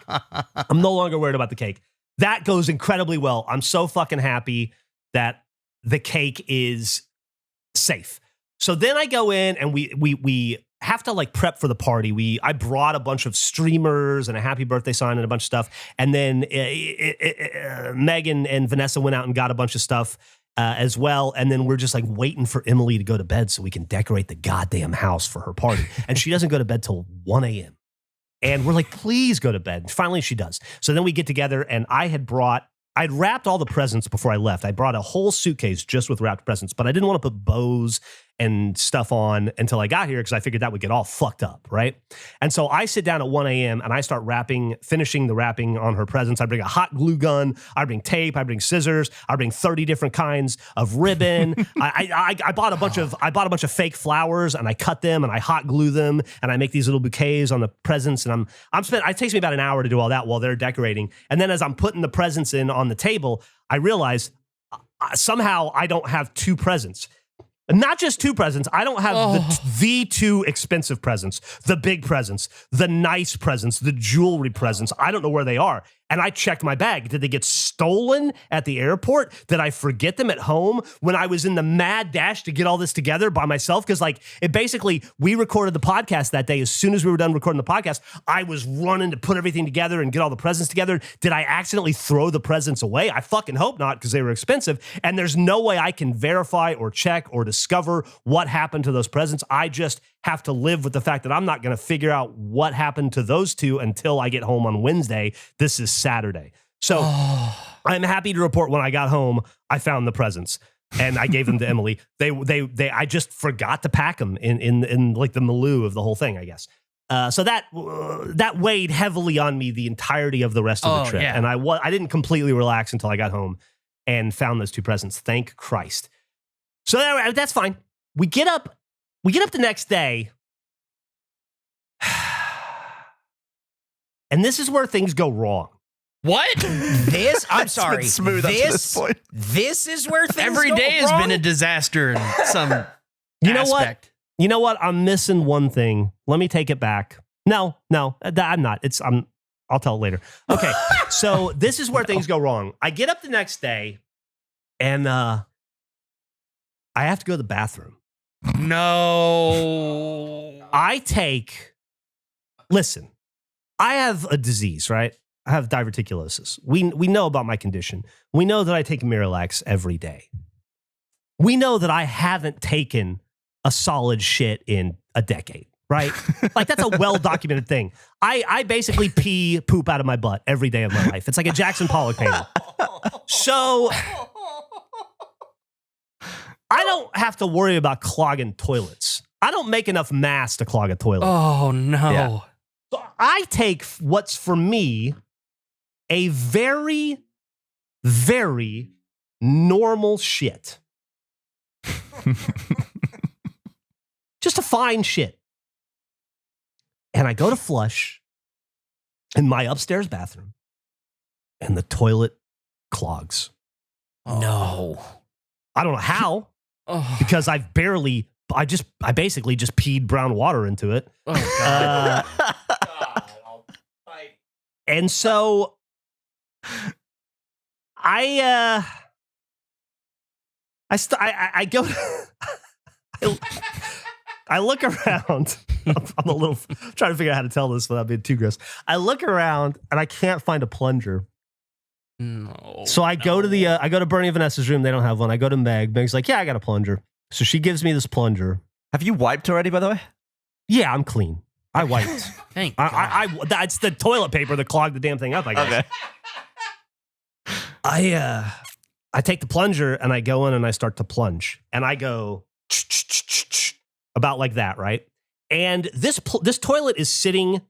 Speaker 5: I'm no longer worried about the cake. That goes incredibly well. I'm so fucking happy that the cake is safe. So then I go in and we have to like prep for the party. I brought a bunch of streamers and a happy birthday sign and a bunch of stuff. And then Megan and Vanessa went out and got a bunch of stuff as well. And then we're just like waiting for Emily to go to bed so we can decorate the goddamn house for her party. And she doesn't go to bed till 1 a.m. And we're like, please go to bed. And finally she does. So then we get together and I'd wrapped all the presents before I left. I brought a whole suitcase just with wrapped presents, but I didn't want to put bows and stuff on until I got here because I figured that would get all fucked up, right? And so I sit down at 1 a.m. and I start finishing the wrapping on her presents. I bring a hot glue gun, I bring tape, I bring scissors, I bring 30 different kinds of ribbon. I bought a bunch of fake flowers and I cut them and I hot glue them and I make these little bouquets on the presents. And it takes me about an hour to do all that while they're decorating. And then as I'm putting the presents in on the table, I realize somehow I don't have two presents. Not just two presents. I don't have the two expensive presents, the big presents, the nice presents, the jewelry presents. I don't know where they are. And I checked my bag. Did they get stolen at the airport? Did I forget them at home when I was in the mad dash to get all this together by myself? Because we recorded the podcast that day. As soon as we were done recording the podcast, I was running to put everything together and get all the presents together. Did I accidentally throw the presents away? I fucking hope not, because they were expensive. And there's no way I can verify or check or discover what happened to those presents. I just have to live with the fact that I'm not going to figure out what happened to those two until I get home on Wednesday. This is Saturday. So I'm happy to report when I got home, I found the presents and I gave them to Emily. I just forgot to pack them in like the milieu of the whole thing, I guess. So that weighed heavily on me the entirety of the rest of the trip.
Speaker 8: Yeah.
Speaker 5: And I didn't completely relax until I got home and found those two presents. Thank Christ. So that's fine. We get up the next day, and this is where things go wrong.
Speaker 3: What? I'm sorry.
Speaker 6: Been smooth up to this point.
Speaker 3: This is where things
Speaker 8: Every
Speaker 3: go
Speaker 8: day has
Speaker 3: wrong?
Speaker 8: been a disaster in some
Speaker 5: You know
Speaker 8: aspect.
Speaker 5: what? You know what? I'm missing one thing. Let me take it back. No, I'm not. I'll tell it later. Okay. So this is where things go wrong. I get up the next day and I have to go to the bathroom.
Speaker 8: No.
Speaker 5: Listen, I have a disease, right? I have diverticulosis. We know about my condition. We know that I take Miralax every day. We know that I haven't taken a solid shit in a decade, right? Like that's a well-documented thing. I basically poop out of my butt every day of my life. It's like a Jackson Pollock painting. So I don't have to worry about clogging toilets. I don't make enough mass to clog a toilet.
Speaker 3: Oh, no.
Speaker 6: Yeah.
Speaker 5: So I take what's for me a very, very normal shit. Just a fine shit. And I go to flush in my upstairs bathroom and the toilet clogs.
Speaker 3: No.
Speaker 5: I don't know how,
Speaker 3: Oh,
Speaker 5: because I basically just peed brown water into it.
Speaker 3: oh God.
Speaker 5: And so I go I look around. I'm a little trying to figure out how to tell this without being too gross. I look around and I can't find a plunger.
Speaker 3: No.
Speaker 5: So I go to I go to Bernie and Vanessa's room. They don't have one. I go to Meg. Meg's like, yeah, I got a plunger. So she gives me this plunger.
Speaker 6: Have you wiped already, by the way?
Speaker 5: Yeah, I'm clean. I wiped.
Speaker 8: Thank God.
Speaker 5: That's the toilet paper that clogged the damn thing up, I guess.
Speaker 6: Okay.
Speaker 5: I take the plunger and I go in and I start to plunge. And I go about like that, right? And this toilet is sitting,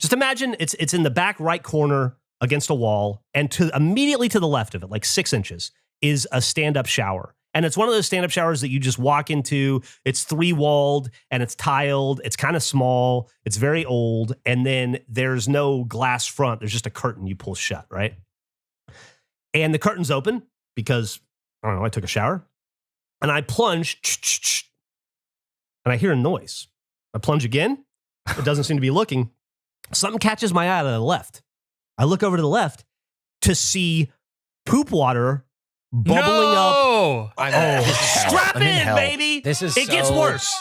Speaker 5: just imagine it's in the back right corner against a wall, and immediately to the left of it, like 6 inches, is a stand-up shower. And it's one of those stand-up showers that you just walk into. It's 3-walled and it's tiled. It's kind of small. It's very old. And then there's no glass front. There's just a curtain you pull shut, right? And the curtain's open because, I don't know, I took a shower. And I plunge, and I hear a noise. I plunge again. It doesn't seem to be looking. Something catches my eye to the left. I look over to the left to see poop water bubbling up. Strap in, baby.
Speaker 3: This is
Speaker 5: it gets worse.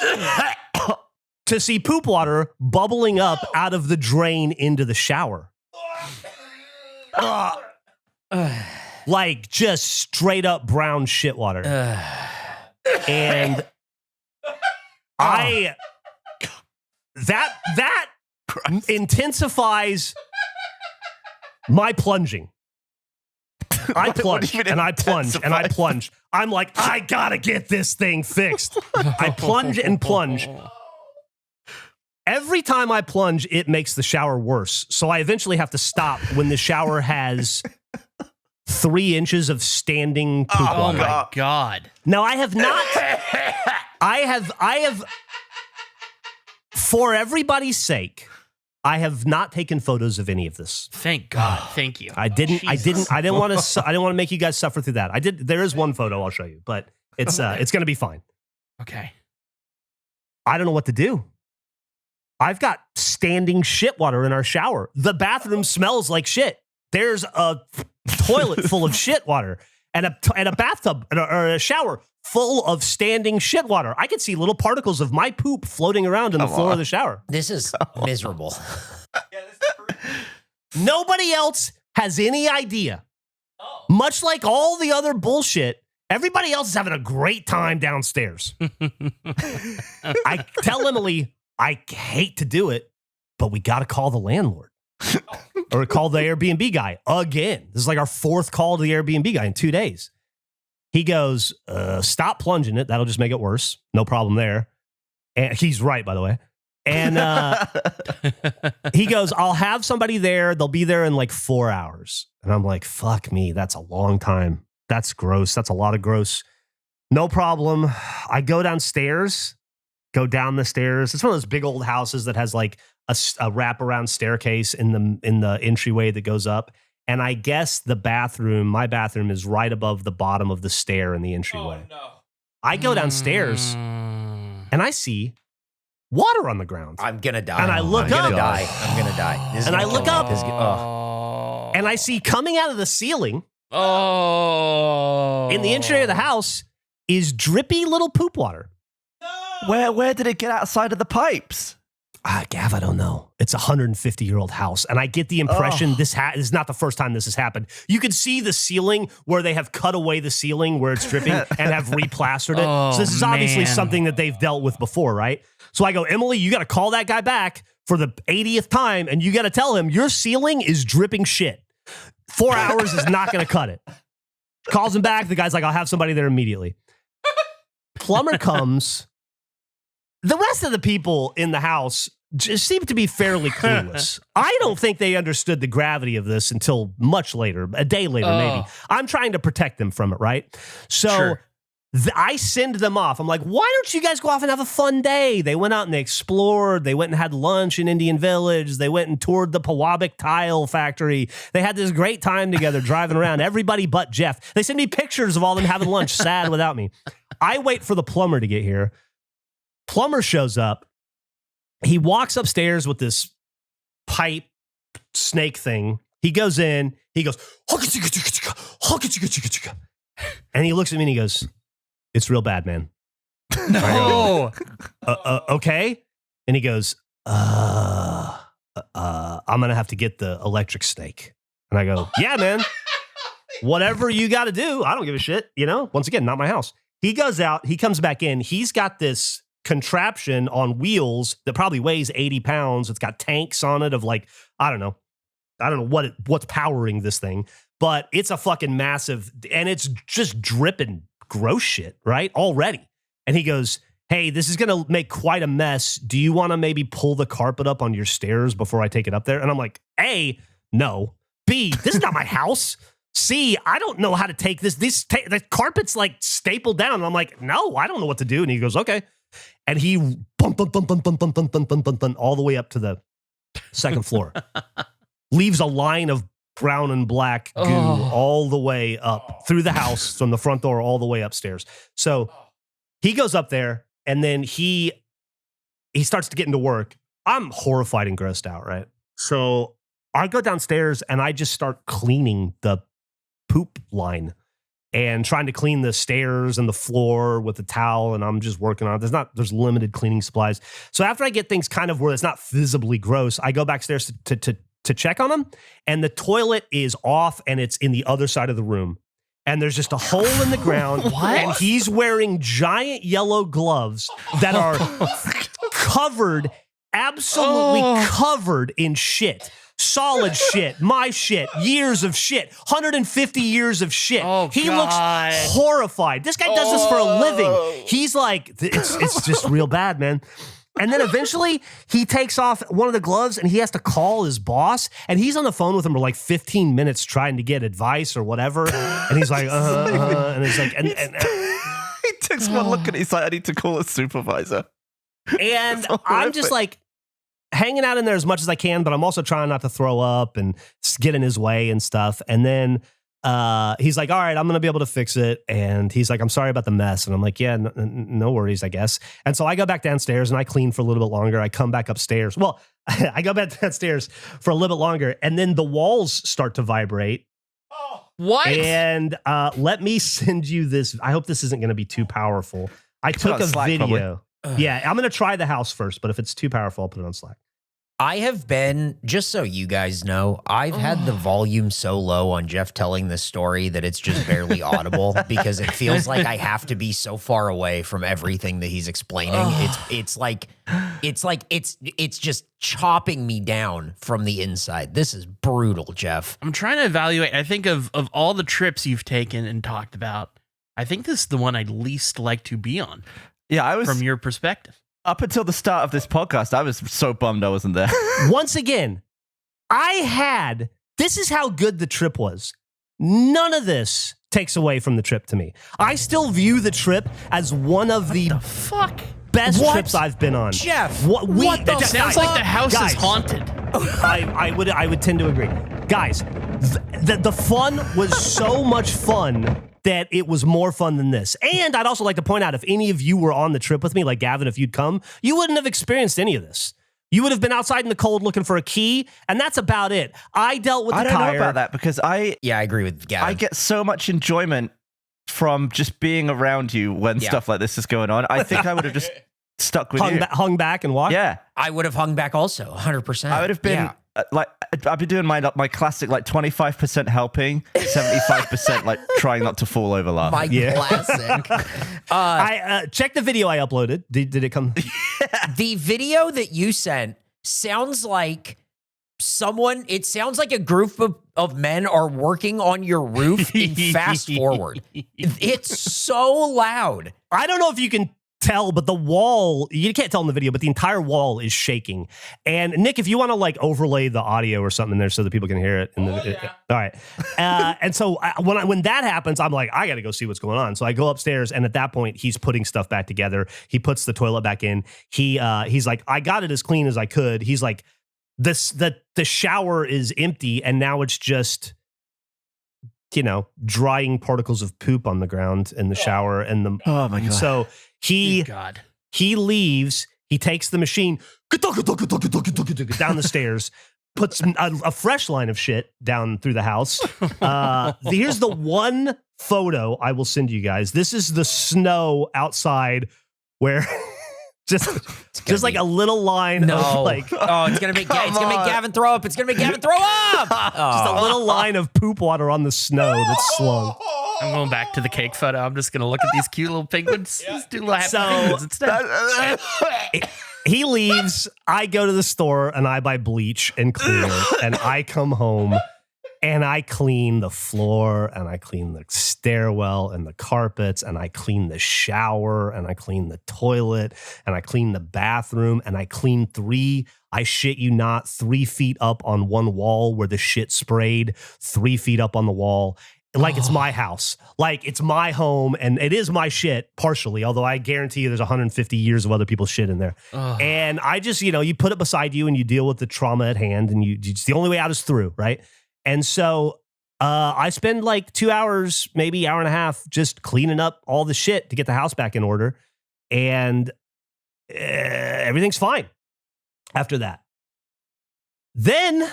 Speaker 5: To see poop water bubbling up out of the drain into the shower. Like just straight up brown shit water. And that intensifies my plunging. I plunge and I plunge and I plunge. I'm like, I gotta get this thing fixed. I plunge and plunge. Every time I plunge, it makes the shower worse. So I eventually have to stop when the shower has 3 inches of standing poop
Speaker 8: Oh
Speaker 5: water.
Speaker 8: my God.
Speaker 5: Now I have not. I have. For everybody's sake, I have not taken photos of any of this.
Speaker 8: Thank God. Thank you.
Speaker 5: I didn't want to make you guys suffer through that. I did. There is one photo I'll show you, but it's going to be fine.
Speaker 8: Okay.
Speaker 5: I don't know what to do. I've got standing shit water in our shower. The bathroom smells like shit. There's a toilet full of shit water and a bathtub or a shower full of standing shit water. I could see little particles of my poop floating around in the floor of the shower.
Speaker 3: This is miserable.
Speaker 5: Nobody else has any idea. Much like all the other bullshit, everybody else is having a great time downstairs. I tell Emily, I hate to do it, but we got to call the landlord or call the Airbnb guy again. This is like our 4th call to the Airbnb guy in 2 days. He goes, stop plunging it. That'll just make it worse. No problem there. And he's right, by the way. And he goes, I'll have somebody there. They'll be there in like 4 hours. And I'm like, fuck me. That's a long time. That's gross. That's a lot of gross. No problem. I go downstairs, go down the stairs. It's one of those big old houses that has like a wraparound staircase in the entryway that goes up. And I guess my bathroom is right above the bottom of the stair in the entryway. Oh, no. I go downstairs and I see water on the ground.
Speaker 3: I'm going to die.
Speaker 5: And I look up.
Speaker 3: I'm going to die. This is
Speaker 5: And I
Speaker 3: gonna
Speaker 5: look
Speaker 3: kill
Speaker 5: up.
Speaker 3: me.
Speaker 5: And I see coming out of the ceiling
Speaker 8: Oh.
Speaker 5: in the interior of the house is drippy little poop water.
Speaker 6: Where did it get outside of the pipes?
Speaker 5: Gav, I don't know. It's a 150-year-old house. And I get the impression this is not the first time this has happened. You can see the ceiling where they have cut away the ceiling where it's dripping and have replastered it. So this is obviously something that they've dealt with before, right? So I go, Emily, you got to call that guy back for the 80th time, and you got to tell him your ceiling is dripping shit. 4 hours is not going to cut it. Calls him back. The guy's like, I'll have somebody there immediately. Plumber comes. The rest of the people in the house just seem to be fairly clueless. I don't think they understood the gravity of this until much later, a day later, maybe. I'm trying to protect them from it, right? So I send them off. I'm like, why don't you guys go off and have a fun day? They went out and they explored. They went and had lunch in Indian Village. They went and toured the Pewabic tile factory. They had this great time together driving around, everybody but Geoff. They send me pictures of all them having lunch, sad without me. I wait for the plumber to get here. Plumber shows up. He walks upstairs with this pipe snake thing. He goes in. He goes, and he looks at me and he goes, it's real bad, man.
Speaker 3: No.
Speaker 5: Okay. And he goes, I'm going to have to get the electric snake. And I go, yeah, man, whatever you got to do. I don't give a shit. You know, once again, not my house. He goes out. He comes back in. He's got this contraption on wheels that probably weighs 80 pounds. It's got tanks on it of like, I don't know what's powering this thing, but it's a fucking massive, and it's just dripping gross shit, right? Already. And he goes, hey, this is going to make quite a mess. Do you want to maybe pull the carpet up on your stairs before I take it up there? And I'm like, A, no. B, this is not my house. C, I don't know how to take this. The carpet's like stapled down. And I'm like, no, I don't know what to do. And he goes, okay. And he bump all the way up to the second floor. Leaves a line of brown and black goo all the way up through the house from the front door all the way upstairs. So he goes up there and then he starts to get into work. I'm horrified and grossed out, right? So I go downstairs and I just start cleaning the poop line and trying to clean the stairs and the floor with a towel, and I'm just working on it. There's limited cleaning supplies. So after I get things kind of where it's not visibly gross, I go backstairs to check on them, and the toilet is off and it's in the other side of the room. And there's just a hole in the ground. And he's wearing giant yellow gloves that are covered, absolutely covered in shit. Solid shit, my shit, years of shit, 150 years of shit. He looks horrified. This guy does this for a living. He's like, it's just real bad, man. And then eventually he takes off one of the gloves and he has to call his boss. And he's on the phone with him for like 15 minutes trying to get advice or whatever. And he's like, and it's like, and
Speaker 6: he takes one look and he's like, I need to call a supervisor.
Speaker 5: And I'm just like, hanging out in there as much as I can, but I'm also trying not to throw up and get in his way and stuff. And then he's like, all right, I'm going to be able to fix it. And he's like, I'm sorry about the mess. And I'm like, yeah, no worries, I guess. And so I go back downstairs and I clean for a little bit longer. I come back upstairs. Well, I go back downstairs for a little bit longer. And then the walls start to vibrate.
Speaker 3: What?
Speaker 5: And let me send you this. I hope this isn't going to be too powerful. I took a video. Yeah, I'm going to try the house first, but if it's too powerful, I'll put it on Slack.
Speaker 3: I have been, just so you guys know, I've had the volume so low on Geoff telling this story that it's just barely audible because it feels like I have to be so far away from everything that he's explaining. It's just chopping me down from the inside. This is brutal, Geoff.
Speaker 8: I'm trying to evaluate. I think of all the trips you've taken and talked about, I think this is the one I'd least like to be on.
Speaker 6: Yeah, I was
Speaker 8: from your perspective.
Speaker 6: Up until the start of this podcast, I was so bummed I wasn't there.
Speaker 5: Once again, this is how good the trip was. None of this takes away from the trip to me. I still view the trip as one of the best trips I've been on.
Speaker 3: Geoff,
Speaker 8: sounds like the house is haunted.
Speaker 5: I would tend to agree. Guys, the fun was so much fun that it was more fun than this. And I'd also like to point out, if any of you were on the trip with me, like Gavin, if you'd come, you wouldn't have experienced any of this. You would have been outside in the cold looking for a key, and that's about it. I dealt with the tire.
Speaker 6: I don't know about that because I
Speaker 3: agree with Gavin.
Speaker 6: I get so much enjoyment from just being around you when stuff like this is going on. I think I would have just stuck with you.
Speaker 5: hung back and walked?
Speaker 6: Yeah.
Speaker 3: I would have hung back also, 100%.
Speaker 6: I would have been like, I'd be doing my classic, like 25% helping, 75% like trying not to fall over laughing.
Speaker 3: My classic.
Speaker 5: I check the video I uploaded. Did it come?
Speaker 3: The video that you sent sounds like it sounds like a group of men are working on your roof in fast forward. It's so loud.
Speaker 5: I don't know if you can tell, but the wall, you can't tell in the video, but the entire wall is shaking. And Nick, if you want to like overlay the audio or something in there so that people can hear it. All right. And so when that happens, I'm like, I got to go see what's going on. So I go upstairs, and at that point, he's putting stuff back together. He puts the toilet back in. He's like, I got it as clean as I could. He's like, the shower is empty, and now it's just, drying particles of poop on the ground in the shower. And
Speaker 6: Oh my God.
Speaker 5: So he leaves, he takes the machine down the stairs, puts a fresh line of shit down through the house. Here's the one photo I will send you guys. This is the snow outside where just like a little line of like,
Speaker 3: it's gonna make Gavin throw up. It's gonna make Gavin throw up.
Speaker 5: just a little line of poop water on the snow that's slung.
Speaker 8: I'm going back to the cake photo. I'm just gonna look at these cute little penguins. Let's do little happy penguins instead.
Speaker 5: He leaves. I go to the store and I buy bleach and cleaner, and I come home and I clean the floor, and I clean the stairwell and the carpets, and I clean the shower, and I clean the toilet, and I clean the bathroom, and I clean I shit you not, 3 feet up on one wall where the shit sprayed, 3 feet up on the wall. Like it's my house, like it's my home, and it is my shit partially, although I guarantee you there's 150 years of other people's shit in there. And I just, you put it beside you and you deal with the trauma at hand, and it's the only way out is through, right? And so I spend like 2 hours, maybe hour and a half, just cleaning up all the shit to get the house back in order. And everything's fine after that. Then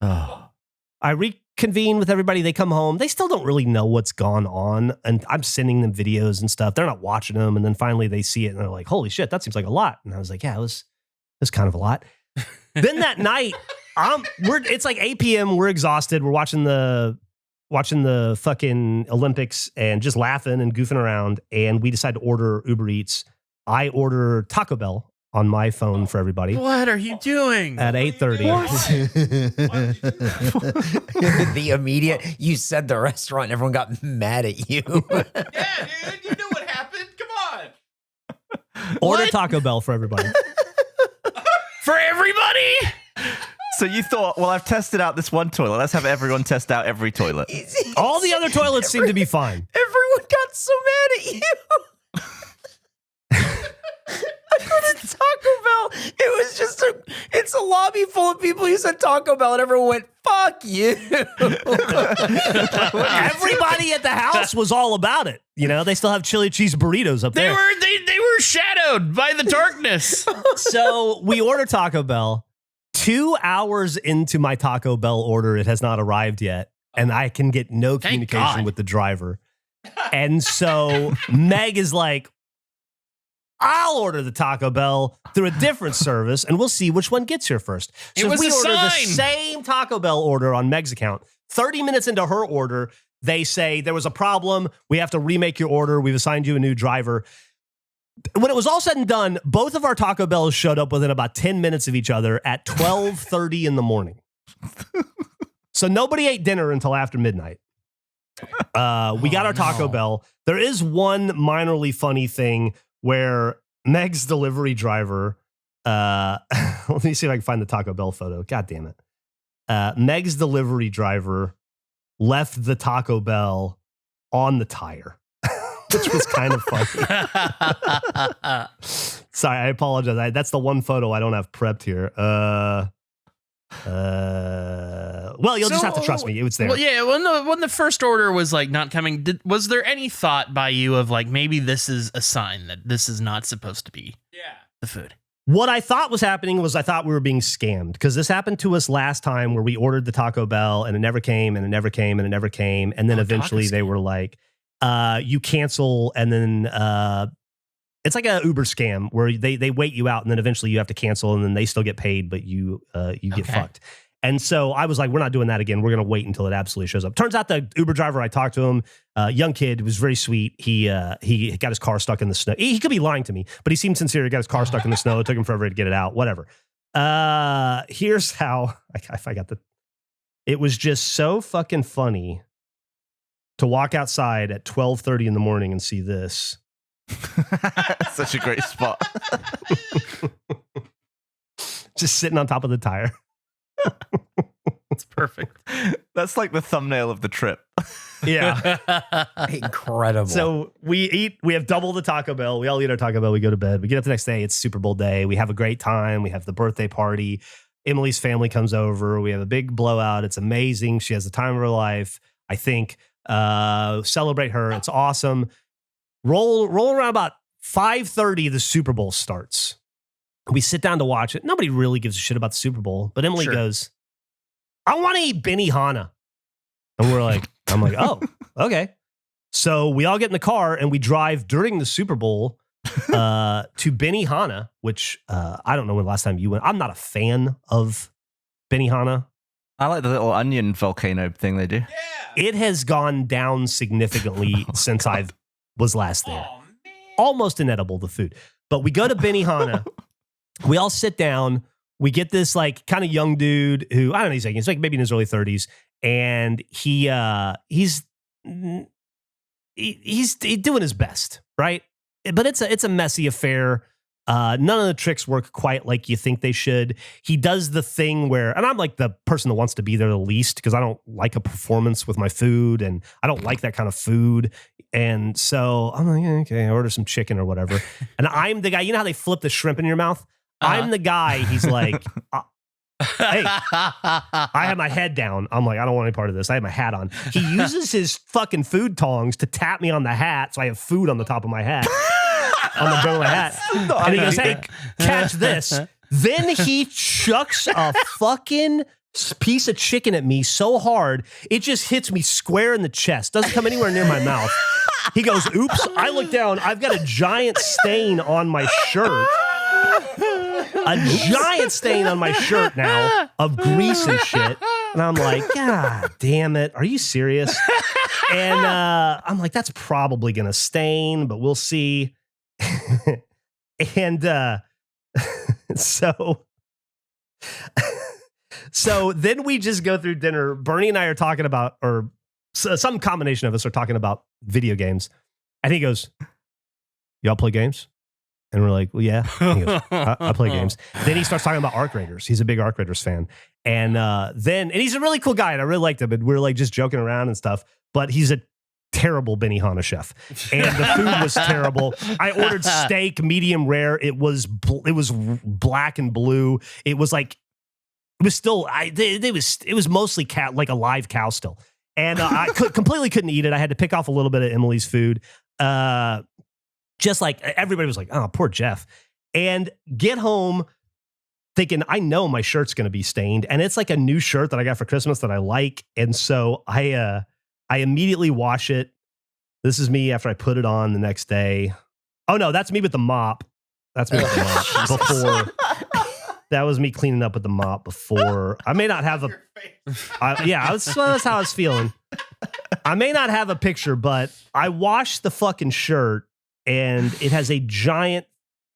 Speaker 5: I reconvene with everybody. They come home. They still don't really know what's gone on. And I'm sending them videos and stuff. They're not watching them. And then finally they see it and they're like, holy shit, that seems like a lot. And I was like, yeah, it was kind of a lot. Then that night, it's like 8 p.m. We're exhausted. We're watching the fucking Olympics and just laughing and goofing around. And we decide to order Uber Eats. I order Taco Bell on my phone for everybody.
Speaker 8: What are you doing?
Speaker 5: At 8:30.
Speaker 3: The immediate, you said the restaurant, and everyone got mad at you.
Speaker 7: Yeah, dude, you knew what happened. Come on.
Speaker 5: Order Taco Bell for everybody.
Speaker 8: For everybody?
Speaker 6: So you thought, well, I've tested out this one toilet. Let's have everyone test out every toilet.
Speaker 5: All the other toilets seem to be fine.
Speaker 3: Everyone got so mad at you. I put in Taco Bell. It was just it's a lobby full of people who said Taco Bell, and everyone went, fuck you.
Speaker 5: Everybody at the house was all about it. They still have chili cheese burritos up there.
Speaker 2: They were shadowed by the darkness.
Speaker 5: So we order Taco Bell. 2 hours into my Taco Bell order, it has not arrived yet. And I can get no communication with the driver. And so Meg is like, I'll order the Taco Bell through a different service, and we'll see which one gets here first. So
Speaker 2: it was
Speaker 5: we
Speaker 2: a
Speaker 5: order the
Speaker 2: sign.
Speaker 5: same Taco Bell order on Meg's account. 30 minutes into her order, they say, there was a problem. We have to remake your order. We've assigned you a new driver. When it was all said and done, both of our Taco Bells showed up within about 10 minutes of each other at 12:30 in the morning. So nobody ate dinner until after midnight. We got our Taco Bell. There is one minorly funny thing where Meg's delivery driver, let me see if I can find the Taco Bell photo. God damn it. Meg's delivery driver left the Taco Bell on the tire, which was kind of funny. Sorry, I apologize. That's the one photo I don't have prepped here. Well, you'll just have to trust me. It's there.
Speaker 8: Well, yeah. When the first order was like not coming, was there any thought by you of like maybe this is a sign that this is not supposed to be the food?
Speaker 5: What I thought was happening was I thought we were being scammed, because this happened to us last time where we ordered the Taco Bell and it never came and it never came and it never came. And then eventually they were like, you cancel, and then it's like a Uber scam where they wait you out and then eventually you have to cancel and then they still get paid, but you get fucked. And so I was like, we're not doing that again. We're going to wait until it absolutely shows up. Turns out the Uber driver, I talked to him, young kid, was very sweet. He got his car stuck in the snow. He could be lying to me, but he seemed sincere. He got his car stuck in the snow. It took him forever to get it out, whatever. Here's how I got it was just so fucking funny to walk outside at 12:30 in the morning and see this.
Speaker 6: Such a great spot.
Speaker 5: Just sitting on top of the tire.
Speaker 8: It's perfect.
Speaker 6: That's like the thumbnail of the trip.
Speaker 5: Yeah.
Speaker 3: Incredible.
Speaker 5: So we have double the Taco Bell. We all eat our Taco Bell. We go to bed. We get up the next day. It's Super Bowl day. We have a great time. We have the birthday party. Emily's family comes over. We have a big blowout. It's amazing. She has the time of her life. I think celebrate her. It's awesome. Roll around about 5:30. The Super Bowl starts. We sit down to watch it. Nobody really gives a shit about the Super Bowl, but Emily goes, I want to eat Benihana. And we're like, I'm like, oh, okay. So we all get in the car and we drive during the Super Bowl to Benihana, which I don't know when the last time you went. I'm not a fan of Benihana.
Speaker 6: I like the little onion volcano thing they do.
Speaker 2: Yeah.
Speaker 5: It has gone down significantly since I was last there. Almost inedible, the food. But we go to Benihana. We all sit down. We get this like kind of young dude who, I don't know, he's like maybe in his early 30s. And he's doing his best, right? But it's a messy affair. None of the tricks work quite like you think they should. He does the thing where, and I'm like the person that wants to be there the least because I don't like a performance with my food and I don't like that kind of food. And so I'm like, yeah, okay, I order some chicken or whatever. And I'm the guy, you know how they flip the shrimp in your mouth? I'm the guy, he's like, hey, I have my head down. I'm like, I don't want any part of this. I have my hat on. He uses his fucking food tongs to tap me on the hat so I have food on the top of my hat. On the brim of my hat. And he goes, hey, catch this. Then he chucks a fucking piece of chicken at me so hard, it just hits me square in the chest. Doesn't come anywhere near my mouth. He goes, oops. I look down. I've got a giant stain on my shirt. A giant stain on my shirt now of grease and shit. And I'm like, God damn it. Are you serious? And I'm like, that's probably going to stain, but we'll see. And so then we just go through dinner. Bernie and I are talking about, or some combination of us are talking about video games. And he goes, y'all play games? And we're like, well, yeah. And he goes, I play games. Then he starts talking about Arc Raiders. He's a big Arc Raiders fan. And and he's a really cool guy. And I really liked him. And we're like just joking around and stuff. But he's a terrible Benihana chef. And the food was terrible. I ordered steak, medium rare. It was black and blue. It was like, it was still, it was mostly like a live cow still. And I completely couldn't eat it. I had to pick off a little bit of Emily's food. Just like everybody was like, oh, poor Geoff. And get home thinking, I know my shirt's going to be stained. And it's like a new shirt that I got for Christmas that I like. And so I immediately wash it. This is me after I put it on the next day. Oh, no, that's me with the mop. That's me with the mop before. That was me cleaning up with the mop before. I may not have that's how I was feeling. I may not have a picture, but I washed the fucking shirt and it has a giant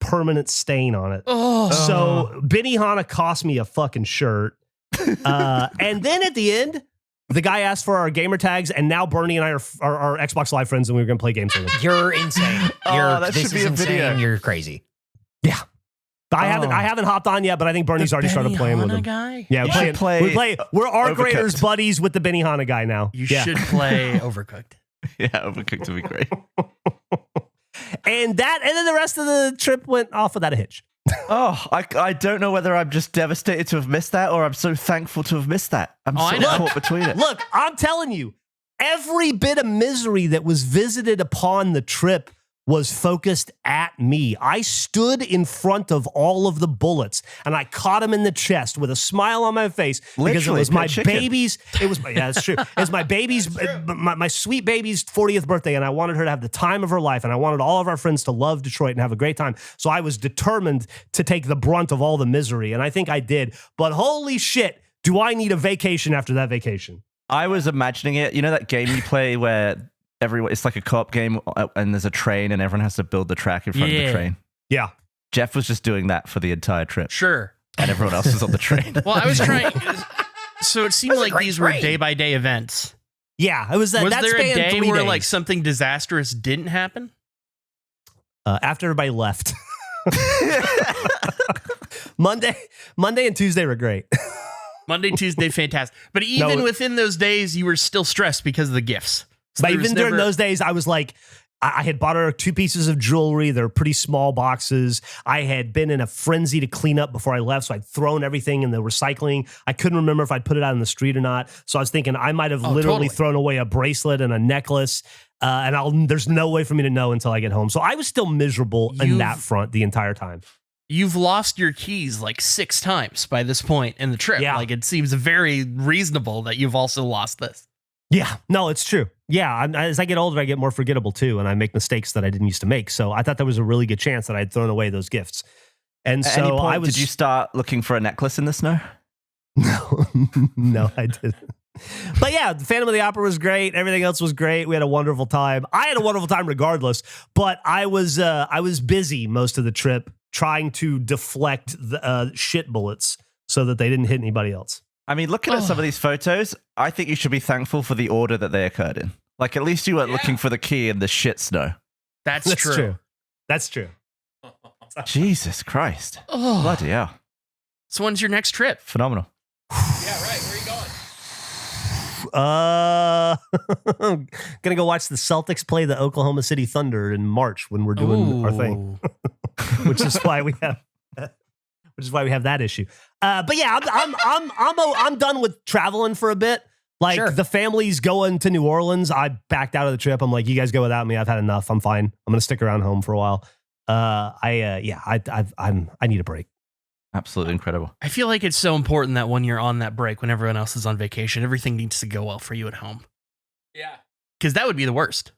Speaker 5: permanent stain on it. Oh. So Benihana cost me a fucking shirt. And then at the end, the guy asked for our gamer tags, and now Bernie and I are Xbox Live friends, and we were going to play games with him.
Speaker 3: You're insane.
Speaker 6: That should be a video.
Speaker 3: You're crazy.
Speaker 5: Yeah. I haven't hopped on yet, but I think Bernie's already started playing with him.
Speaker 8: Guy?
Speaker 5: Yeah, we're Arc Raiders buddies with the Benihana guy now.
Speaker 8: You should play Overcooked.
Speaker 6: Yeah, Overcooked would be great.
Speaker 5: And then the rest of the trip went off without a hitch.
Speaker 6: Oh, I don't know whether I'm just devastated to have missed that or I'm so thankful to have missed that. I'm so caught between it.
Speaker 5: Look, I'm telling you, every bit of misery that was visited upon the trip was focused at me. I stood in front of all of the bullets and I caught him in the chest with a smile on my face because it
Speaker 6: Literally,
Speaker 5: was my
Speaker 6: chicken.
Speaker 5: baby's. It was yeah, that's true. It was my baby's, my sweet baby's 40th birthday, and I wanted her to have the time of her life, and I wanted all of our friends to love Detroit and have a great time. So I was determined to take the brunt of all the misery, and I think I did. But holy shit, do I need a vacation after that vacation?
Speaker 6: I was imagining it. You know that game you play where it's like a co-op game and there's a train and everyone has to build the track in front of the train?
Speaker 5: Yeah.
Speaker 6: Jeff was just doing that for the entire trip.
Speaker 8: Sure.
Speaker 6: And everyone else was on the train.
Speaker 8: Well, I was trying. So it seemed like these were
Speaker 3: train.
Speaker 8: day-by-day events.
Speaker 5: Yeah, it was that.
Speaker 8: Was
Speaker 5: that
Speaker 8: there a
Speaker 5: spanned
Speaker 8: day
Speaker 5: 3
Speaker 8: where
Speaker 5: days.
Speaker 8: like something disastrous didn't happen?
Speaker 5: After everybody left. Monday and Tuesday were great.
Speaker 8: Monday, Tuesday, fantastic. But even within those days, you were still stressed because of the gifts. So
Speaker 5: But
Speaker 8: there was
Speaker 5: even during
Speaker 8: never-
Speaker 5: those days, I was like, I had bought her 2 pieces of jewelry. They're pretty small boxes. I had been in a frenzy to clean up before I left, so I'd thrown everything in the recycling. I couldn't remember if I'd put it out in the street or not. So I was thinking I might have literally thrown away a bracelet and a necklace. And there's no way for me to know until I get home. So I was still miserable in that front the entire time.
Speaker 8: You've lost your keys like 6 times by this point in the trip.
Speaker 5: Yeah.
Speaker 8: Like it seems very reasonable that you've also lost this.
Speaker 5: Yeah, no, it's true. Yeah, as I get older, I get more forgettable too, and I make mistakes that I didn't used to make. So I thought there was a really good chance that I had thrown away those gifts. And
Speaker 6: At
Speaker 5: so
Speaker 6: any point,
Speaker 5: I was.
Speaker 6: did you start looking for a necklace in the snow?
Speaker 5: No, I didn't. But yeah, the Phantom of the Opera was great. Everything else was great. We had a wonderful time. I had a wonderful time regardless. But I was busy most of the trip trying to deflect the shit bullets so that they didn't hit anybody else.
Speaker 6: I mean, looking at some of these photos, I think you should be thankful for the order that they occurred in. Like, at least you weren't looking for the key in the shit snow.
Speaker 8: That's true.
Speaker 5: That's true.
Speaker 6: Jesus Christ.
Speaker 8: Oh.
Speaker 6: Bloody hell.
Speaker 8: So when's your next trip?
Speaker 6: Phenomenal.
Speaker 2: Yeah, right. Where are you going?
Speaker 5: Gonna go watch the Celtics play the Oklahoma City Thunder in March when we're doing our thing, which is why we have that issue. But yeah, I'm done with traveling for a bit. Like the family's going to New Orleans. I backed out of the trip. I'm like, you guys go without me. I've had enough. I'm fine. I'm gonna stick around home for a while. I need a break.
Speaker 6: Absolutely incredible.
Speaker 8: I feel like it's so important that when you're on that break, when everyone else is on vacation, everything needs to go well for you at home.
Speaker 2: Yeah.
Speaker 8: Because that would be the worst.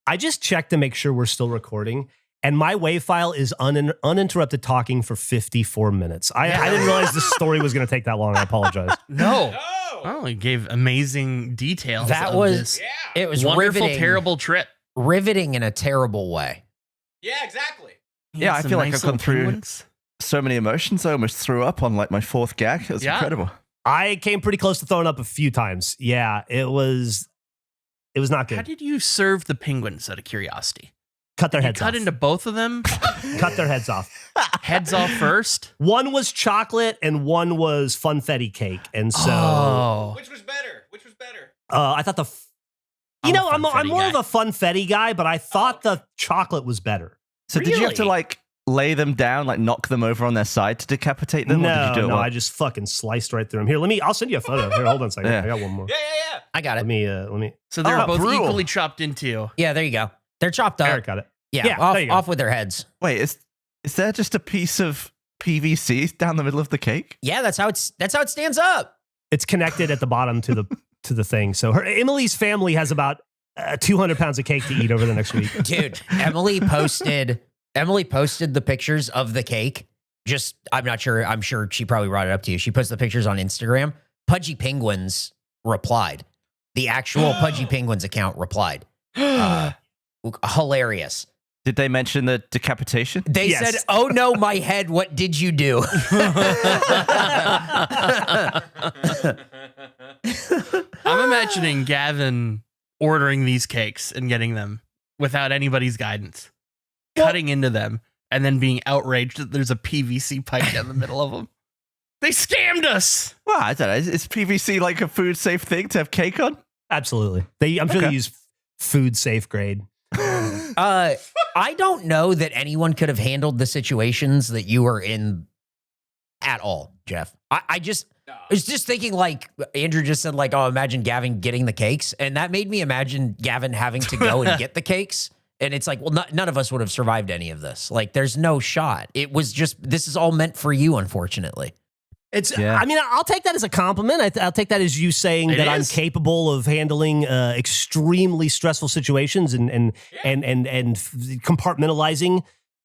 Speaker 5: I just checked to make sure we're still recording, and my WAV file is uninterrupted talking for 54 minutes. I didn't realize this story was going to take that long. I apologize.
Speaker 8: No.
Speaker 2: No.
Speaker 8: Oh, you gave amazing details.
Speaker 3: That
Speaker 8: of
Speaker 3: was
Speaker 8: this
Speaker 3: it was
Speaker 8: wonderful,
Speaker 3: riveting,
Speaker 8: terrible trip.
Speaker 3: riveting in a terrible way.
Speaker 2: Yeah, exactly.
Speaker 6: Yeah, I
Speaker 8: Some
Speaker 6: feel like
Speaker 8: nice
Speaker 6: I've gone
Speaker 8: little
Speaker 6: through
Speaker 8: penguins.
Speaker 6: so many emotions. I almost threw up on like my 4th gag. It was incredible.
Speaker 5: I came pretty close to throwing up a few times. Yeah, it was not
Speaker 8: How
Speaker 5: good.
Speaker 8: did you serve the penguins out of curiosity?
Speaker 5: Cut their
Speaker 8: You
Speaker 5: heads
Speaker 8: cut
Speaker 5: off.
Speaker 8: into both of them?
Speaker 5: Cut their heads off.
Speaker 8: Heads off first?
Speaker 5: One was chocolate and one was funfetti cake. And so
Speaker 2: Which was better?
Speaker 5: I thought
Speaker 8: I'm a
Speaker 5: I'm
Speaker 8: funfetti
Speaker 5: more
Speaker 8: guy.
Speaker 5: of a funfetti guy, but I thought the chocolate was better.
Speaker 6: So did you have to
Speaker 8: Really?
Speaker 6: like lay them down, like knock them over on their side to decapitate them? or did you do it well?
Speaker 5: I just fucking sliced right through them. Here, I'll send you a photo. Here, hold on a second.
Speaker 6: Yeah.
Speaker 5: I got one more.
Speaker 2: Yeah.
Speaker 3: I got
Speaker 5: Let
Speaker 3: it.
Speaker 5: me.
Speaker 8: So they were both
Speaker 6: brutal.
Speaker 8: equally chopped into.
Speaker 3: Yeah, there you go. They're chopped up.
Speaker 5: Eric got it.
Speaker 3: Yeah,
Speaker 5: there you go.
Speaker 3: off with their heads.
Speaker 6: Wait, is there just a piece of PVC down the middle of the cake?
Speaker 3: Yeah, that's how it stands up.
Speaker 5: It's connected at the bottom to the thing. So Emily's family has about 200 pounds of cake to eat over the next week.
Speaker 3: Dude, Emily posted the pictures of the cake. I'm sure she probably brought it up to you. She posted the pictures on Instagram. Pudgy Penguins replied. The actual Pudgy Penguins account replied. Hilarious.
Speaker 6: Did they mention the decapitation?
Speaker 3: They
Speaker 5: Yes.
Speaker 3: said, "Oh no, my head, what did you do?"
Speaker 8: I'm imagining Gavin ordering these cakes and getting them without anybody's guidance, cutting into them, and then being outraged that there's a PVC pipe down the middle of them. They scammed us.
Speaker 6: Well, I don't know. Is PVC like a food safe thing to have cake on?
Speaker 5: Absolutely. I'm sure they use food safe grade.
Speaker 3: I don't know that anyone could have handled the situations that you were in at all, Geoff. I was just thinking, like Andrew just said, like, oh, imagine Gavin getting the cakes. And that made me imagine Gavin having to go and get the cakes And it's like, well, none of us would have survived any of this. Like, there's no shot. It was just, this is all meant for you, unfortunately.
Speaker 5: I mean, I'll take that as a compliment. I'll take that as you saying that I'm capable of handling extremely stressful situations and compartmentalizing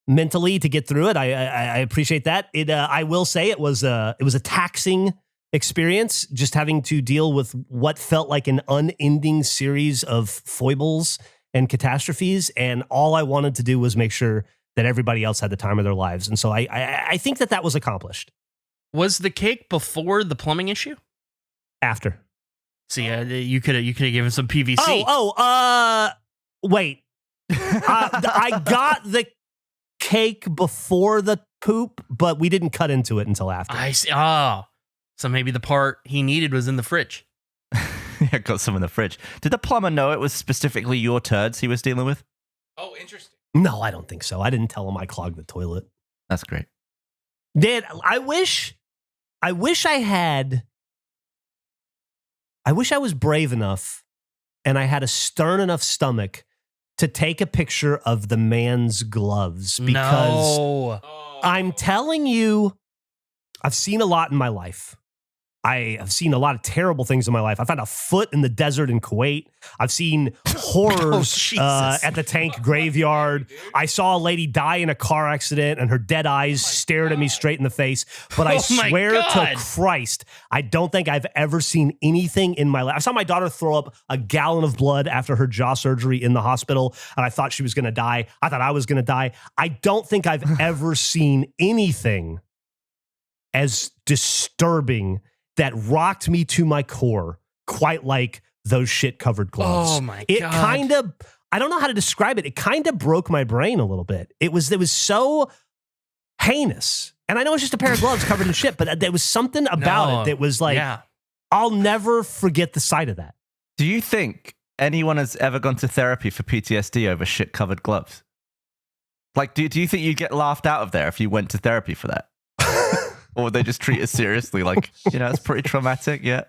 Speaker 5: mentally to get through it. I appreciate that. I will say it was a taxing experience, just having to deal with what felt like an unending series of foibles and catastrophes, and all I wanted to do was make sure that everybody else had the time of their lives. And so I think that was accomplished.
Speaker 8: Was the cake before the plumbing issue?
Speaker 5: After.
Speaker 8: See, you could have given some PVC.
Speaker 5: Wait. I got the cake before the poop, but we didn't cut into it until after.
Speaker 8: I see. Oh, so maybe the part he needed was in the fridge.
Speaker 6: Yeah, got some in the fridge. Did the plumber know it was specifically your turds he was dealing with?
Speaker 7: Oh, interesting.
Speaker 5: No, I don't think so. I didn't tell him I clogged the toilet.
Speaker 6: That's great.
Speaker 5: Dad, I wish I was brave enough and I had a stern enough stomach to take a picture of the man's gloves, because I'm telling you, I've seen a lot in my life. I have seen a lot of terrible things in my life. I found a foot in the desert in Kuwait. I've seen horrors at the tank graveyard. I saw a lady die in a car accident and her dead eyes stared at me straight in the face. But I swear to Christ, I don't think I've ever seen anything in my life. I saw my daughter throw up a gallon of blood after her jaw surgery in the hospital, and I thought she was going to die. I thought I was going to die. I don't think I've ever seen anything as disturbing that rocked me to my core, quite like those shit-covered gloves.
Speaker 8: Oh my God.
Speaker 5: It kind of, I don't know how to describe it. It kind of broke my brain a little bit. It was so heinous. And I know it's just a pair of gloves covered in shit, but there was something about it that was like, I'll never forget the sight of that.
Speaker 6: Do you think anyone has ever gone to therapy for PTSD over shit-covered gloves? Like, do you think you'd get laughed out of there if you went to therapy for that? Or would they just treat it seriously? Like, it's pretty traumatic, yeah.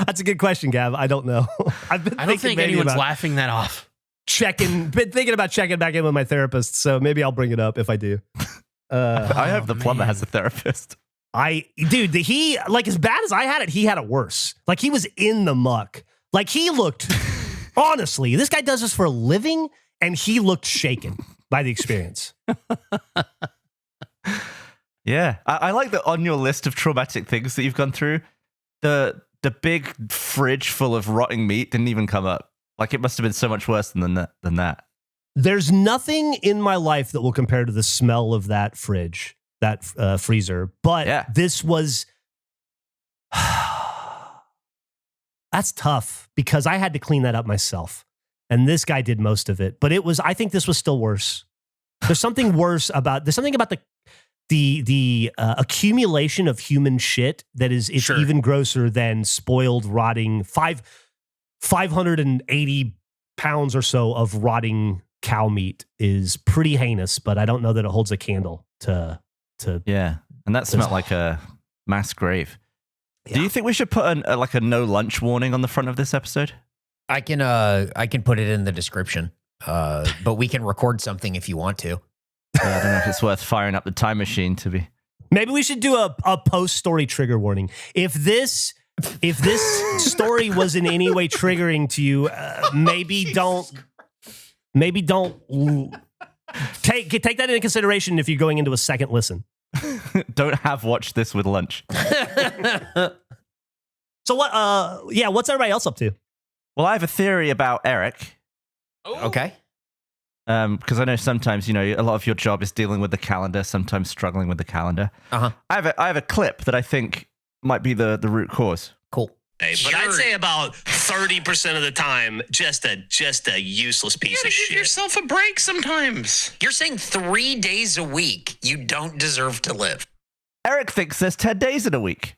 Speaker 5: That's a good question, Gav. I don't know.
Speaker 8: I don't think anyone's laughing that off.
Speaker 5: Been thinking about checking back in with my therapist, so maybe I'll bring it up if I do.
Speaker 6: I hope the plumber has a therapist.
Speaker 5: He, like, as bad as I had it, he had it worse. Like, he was in the muck. Like, he looked, honestly, this guy does this for a living, and he looked shaken by the experience.
Speaker 6: Yeah, I like that on your list of traumatic things that you've gone through, the big fridge full of rotting meat didn't even come up. Like, it must have been so much worse than that.
Speaker 5: There's nothing in my life that will compare to the smell of that fridge, that freezer. But this was, that's tough because I had to clean that up myself. And this guy did most of it. But I think this was still worse. There's something about the accumulation of human shit that it's even grosser than spoiled, rotting 580 pounds or so of rotting cow meat is pretty heinous, but I don't know that it holds a candle to
Speaker 6: yeah. And that smelled like a mass grave. Yeah. Do you think we should put a no lunch warning on the front of this episode?
Speaker 3: I can put it in the description, but we can record something if you want to.
Speaker 6: I don't know if it's worth firing up the time machine to be.
Speaker 5: Maybe we should do a post-story trigger warning. If this story was in any way triggering to you, maybe don't take that into consideration if you're going into a second listen.
Speaker 6: Don't have watched this with lunch.
Speaker 5: So what's everybody else up to?
Speaker 6: Well, I have a theory about Eric.
Speaker 3: Oh. Okay.
Speaker 6: Because I know sometimes, a lot of your job is dealing with the calendar, sometimes struggling with the calendar.
Speaker 3: Uh-huh.
Speaker 6: I have a clip that I think might be the root cause.
Speaker 3: Cool.
Speaker 9: But I'd say about 30% of the time, just a useless piece of shit.
Speaker 10: Give yourself a break sometimes.
Speaker 11: You're saying 3 days a week you don't deserve to live.
Speaker 6: Eric thinks there's 10 days in a week.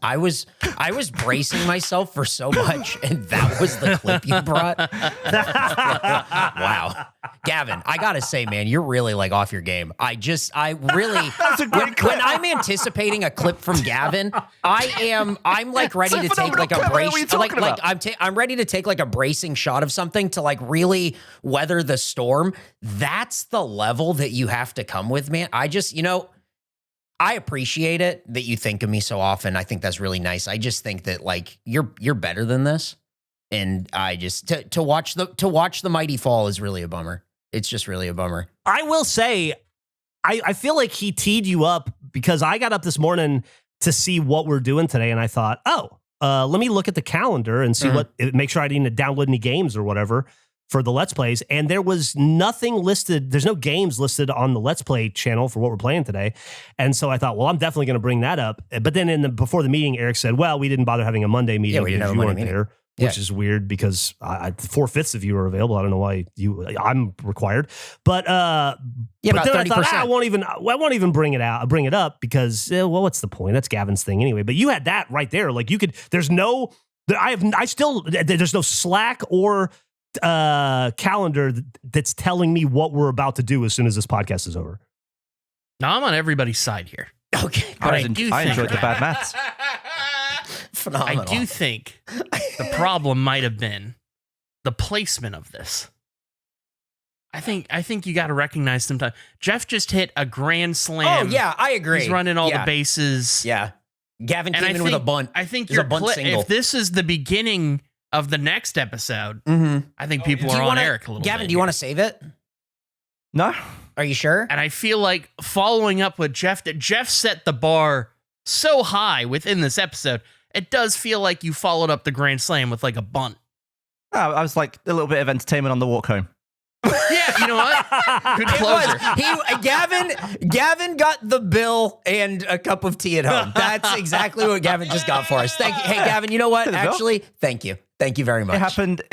Speaker 3: I was bracing myself for so much, and that was the clip you brought. Wow. Gavin, I gotta say, man, you're really like off your game. I really
Speaker 6: That's a great clip.
Speaker 3: when I'm anticipating a clip from Gavin, I'm like ready to take like a
Speaker 6: What are you
Speaker 3: brace,
Speaker 6: talking
Speaker 3: like
Speaker 6: about?
Speaker 3: I'm ready to take like a bracing shot of something to like really weather the storm. That's the level that you have to come with, man. I just, I appreciate it that you think of me so often. I think that's really nice. I just think that like you're better than this, and I just to watch the mighty fall is really a bummer. It's just really a bummer.
Speaker 5: I will say, I feel like he teed you up because I got up this morning to see what we're doing today, and I thought, let me look at the calendar and see make sure I didn't download any games or whatever for the Let's Plays, and there was nothing listed. There's no games listed on the Let's Play channel for what we're playing today, and so I thought, well, I'm definitely going to bring that up. But then before the meeting, Eric said, well, we didn't bother having a Monday meeting
Speaker 3: we didn't
Speaker 5: because
Speaker 3: have a
Speaker 5: you
Speaker 3: Monday
Speaker 5: weren't
Speaker 3: meeting.
Speaker 5: there. Which is weird because 4/5 of you are available. I don't know why I'm required, but
Speaker 3: about
Speaker 5: then I
Speaker 3: 30%.
Speaker 5: thought I won't even bring it up because what's the point? That's Gavin's thing anyway. But you had that right there. Like there's no Slack or calendar that's telling me what we're about to do as soon as this podcast is over.
Speaker 8: Now I'm on everybody's side here.
Speaker 3: Okay,
Speaker 8: But
Speaker 6: I
Speaker 8: think
Speaker 6: enjoyed the bad maths.
Speaker 3: phenomenal.
Speaker 8: I do think the problem might have been the placement of this. I think you got to recognize sometimes. Geoff just hit a grand slam.
Speaker 3: Oh yeah, I agree.
Speaker 8: He's running all the bases.
Speaker 3: Yeah, Gavin
Speaker 8: And
Speaker 3: came in with a bunt.
Speaker 8: I think
Speaker 3: There's a bunt single.
Speaker 8: if this is the beginning of the next episode, I think people are on Eric a little bit.
Speaker 3: Gavin, do you want to save it?
Speaker 6: No.
Speaker 3: Are you sure?
Speaker 8: And I feel like following up with Geoff, that Geoff set the bar so high within this episode, it does feel like you followed up the grand slam with like a bunt.
Speaker 6: Oh, I was like a little bit of entertainment on the walk home.
Speaker 8: Yeah, you know what? Good closer.
Speaker 3: Gavin got the bill and a cup of tea at home. That's exactly what Gavin just got for us. Thank you. Hey, Gavin, you know what? Actually, thank you. Thank you very much.
Speaker 6: It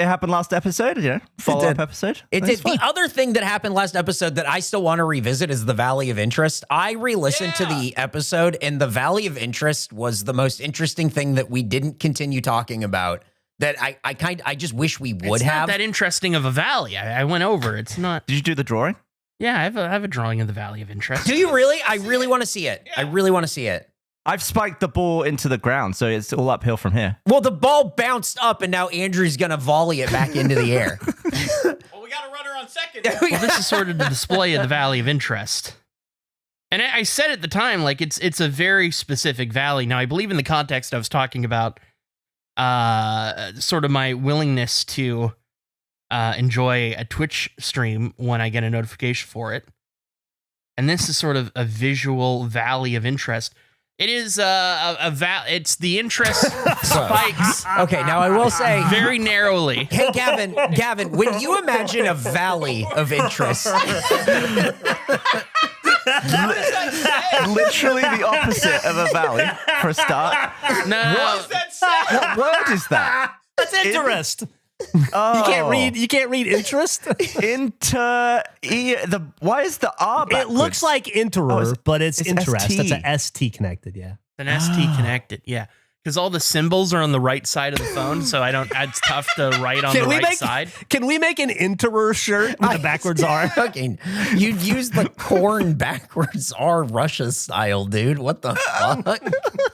Speaker 6: happened last episode, follow-up episode.
Speaker 3: It did. The other thing that happened last episode that I still want to revisit is the Valley of Interest. I re-listened to the episode, and the Valley of Interest was the most interesting thing that we didn't continue talking about. That I just wish we would
Speaker 8: It's
Speaker 3: have.
Speaker 8: not that interesting of a valley. I went over. It's not.
Speaker 6: Did you do the drawing?
Speaker 8: Yeah, I have a drawing of the Valley of Interest.
Speaker 3: Do you really? I really want to see it. I really want to see it.
Speaker 6: I've spiked the ball into the ground, so it's all uphill from here.
Speaker 3: Well, the ball bounced up, and now Andrew's gonna volley it back into the air.
Speaker 7: Well, we got a runner on second.
Speaker 8: Well, this is sort of the display of the Valley of Interest. And I said at the time, like, it's a very specific valley. Now, I believe in the context I was talking about sort of my willingness to enjoy a Twitch stream when I get a notification for it. And this is sort of a visual Valley of Interest. It is it's the interest spikes.
Speaker 3: Okay, now I will say
Speaker 8: very narrowly.
Speaker 3: Hey, Gavin, when you imagine a valley of interest,
Speaker 6: literally the opposite of a valley for a start.
Speaker 8: No.
Speaker 7: What does that say?
Speaker 6: What word is that?
Speaker 5: That's interest.
Speaker 6: Oh.
Speaker 5: You can't read interest.
Speaker 6: Why is the R backwards?
Speaker 5: It looks like interer, but it's interest.
Speaker 6: ST.
Speaker 5: That's a ST connected, yeah.
Speaker 8: An ST connected, yeah. Because all the symbols are on the right side of the phone, so it's tough to write on the right side.
Speaker 5: Can we make an interer shirt with the backwards R?
Speaker 3: Fucking, you'd use the corn backwards R Russia style, dude. What the fuck?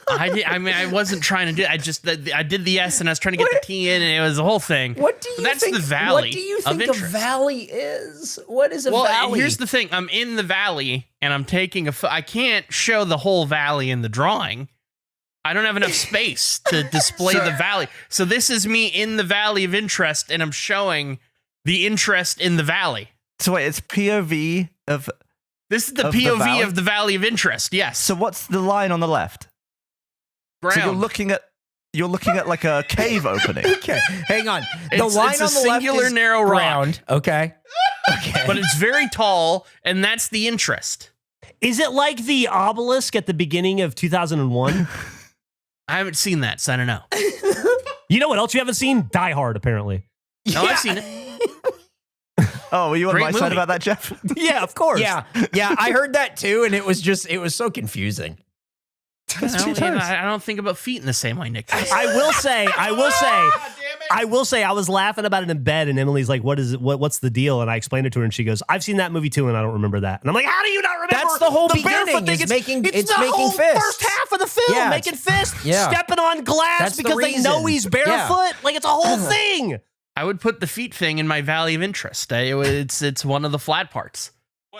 Speaker 8: I wasn't trying to do it. I did the S and I was trying to get the T in, and it was the whole thing.
Speaker 3: What do you
Speaker 8: That's
Speaker 3: think?
Speaker 8: the valley.
Speaker 3: What do you
Speaker 8: of
Speaker 3: think a
Speaker 8: interest.
Speaker 3: valley is? What is a valley?
Speaker 8: Here's the thing. I'm in the valley, and I'm taking I can't show the whole valley in the drawing. I don't have enough space to display the valley. So this is me in the Valley of Interest, and I'm showing the interest in the valley.
Speaker 6: So wait, it's POV of...
Speaker 8: This is the
Speaker 6: Of the
Speaker 8: POV
Speaker 6: valley?
Speaker 8: of the Valley of Interest, yes.
Speaker 6: So what's the line on the left?
Speaker 8: Ground.
Speaker 6: So you're looking at like a cave opening.
Speaker 3: Okay, hang on. The
Speaker 8: It's
Speaker 3: line
Speaker 8: a
Speaker 3: on the left
Speaker 8: singular
Speaker 3: is
Speaker 8: narrow rock.
Speaker 3: ground. Okay. Okay.
Speaker 8: But it's very tall, and that's the interest.
Speaker 5: Is it like the obelisk at the beginning of 2001?
Speaker 8: I haven't seen that, so I don't know.
Speaker 5: You know what else you haven't seen? Die Hard, apparently.
Speaker 8: No, I've seen it.
Speaker 6: Oh, were you on
Speaker 8: Great
Speaker 6: my side
Speaker 8: movie.
Speaker 6: about that, Geoff?
Speaker 5: Yeah, of course.
Speaker 3: yeah, I heard that too, and it was so confusing.
Speaker 8: I don't think about feet in the same way Nick does.
Speaker 5: I will say, I was laughing about it in bed, and Emily's like, what's the deal? And I explained it to her, and she goes, I've seen that movie too, and I don't remember that. And I'm like, how do you not remember?
Speaker 3: That's the whole
Speaker 5: barefoot
Speaker 3: beginning,
Speaker 5: thing?
Speaker 3: is making
Speaker 5: it's the
Speaker 3: making
Speaker 5: whole
Speaker 3: fists.
Speaker 5: first half of the film,
Speaker 3: Yeah,
Speaker 5: making fists,
Speaker 3: yeah.
Speaker 5: stepping on glass
Speaker 3: That's the
Speaker 5: because they know
Speaker 3: reason.
Speaker 5: he's barefoot.
Speaker 3: Yeah.
Speaker 5: Like, it's a whole thing.
Speaker 8: I would put the feet thing in my valley of interest. It's one of the flat parts.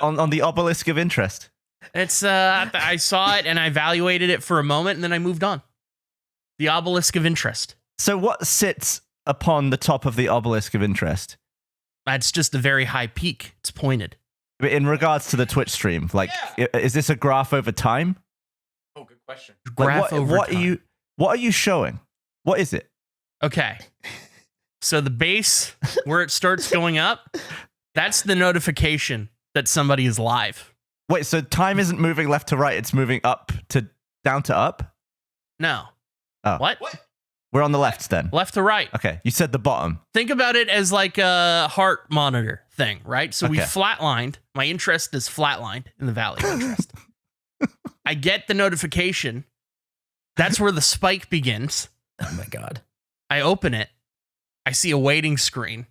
Speaker 6: On the obelisk of interest.
Speaker 8: It's I saw it and I evaluated it for a moment and then I moved on. The obelisk of interest.
Speaker 6: So what sits upon the top of the obelisk of interest?
Speaker 8: That's just a very high peak. It's pointed.
Speaker 6: In regards to the Twitch stream, like, is this a graph over time?
Speaker 7: Oh, good question.
Speaker 8: Graph over time.
Speaker 6: What are you showing? What is it?
Speaker 8: Okay. So the base where it starts going up, that's the notification that somebody is live.
Speaker 6: Wait, so time isn't moving left to right, it's moving up to down to up?
Speaker 8: No.
Speaker 6: Oh.
Speaker 8: What?
Speaker 6: We're on the left then.
Speaker 8: Left to right.
Speaker 6: Okay, you said the bottom.
Speaker 8: Think about it as like a heart monitor thing, right? So we
Speaker 6: Okay.
Speaker 8: flatlined. My interest is flatlined in the valley of interest. I get the notification. That's where the spike begins.
Speaker 3: Oh my God.
Speaker 8: I open it. I see a waiting screen.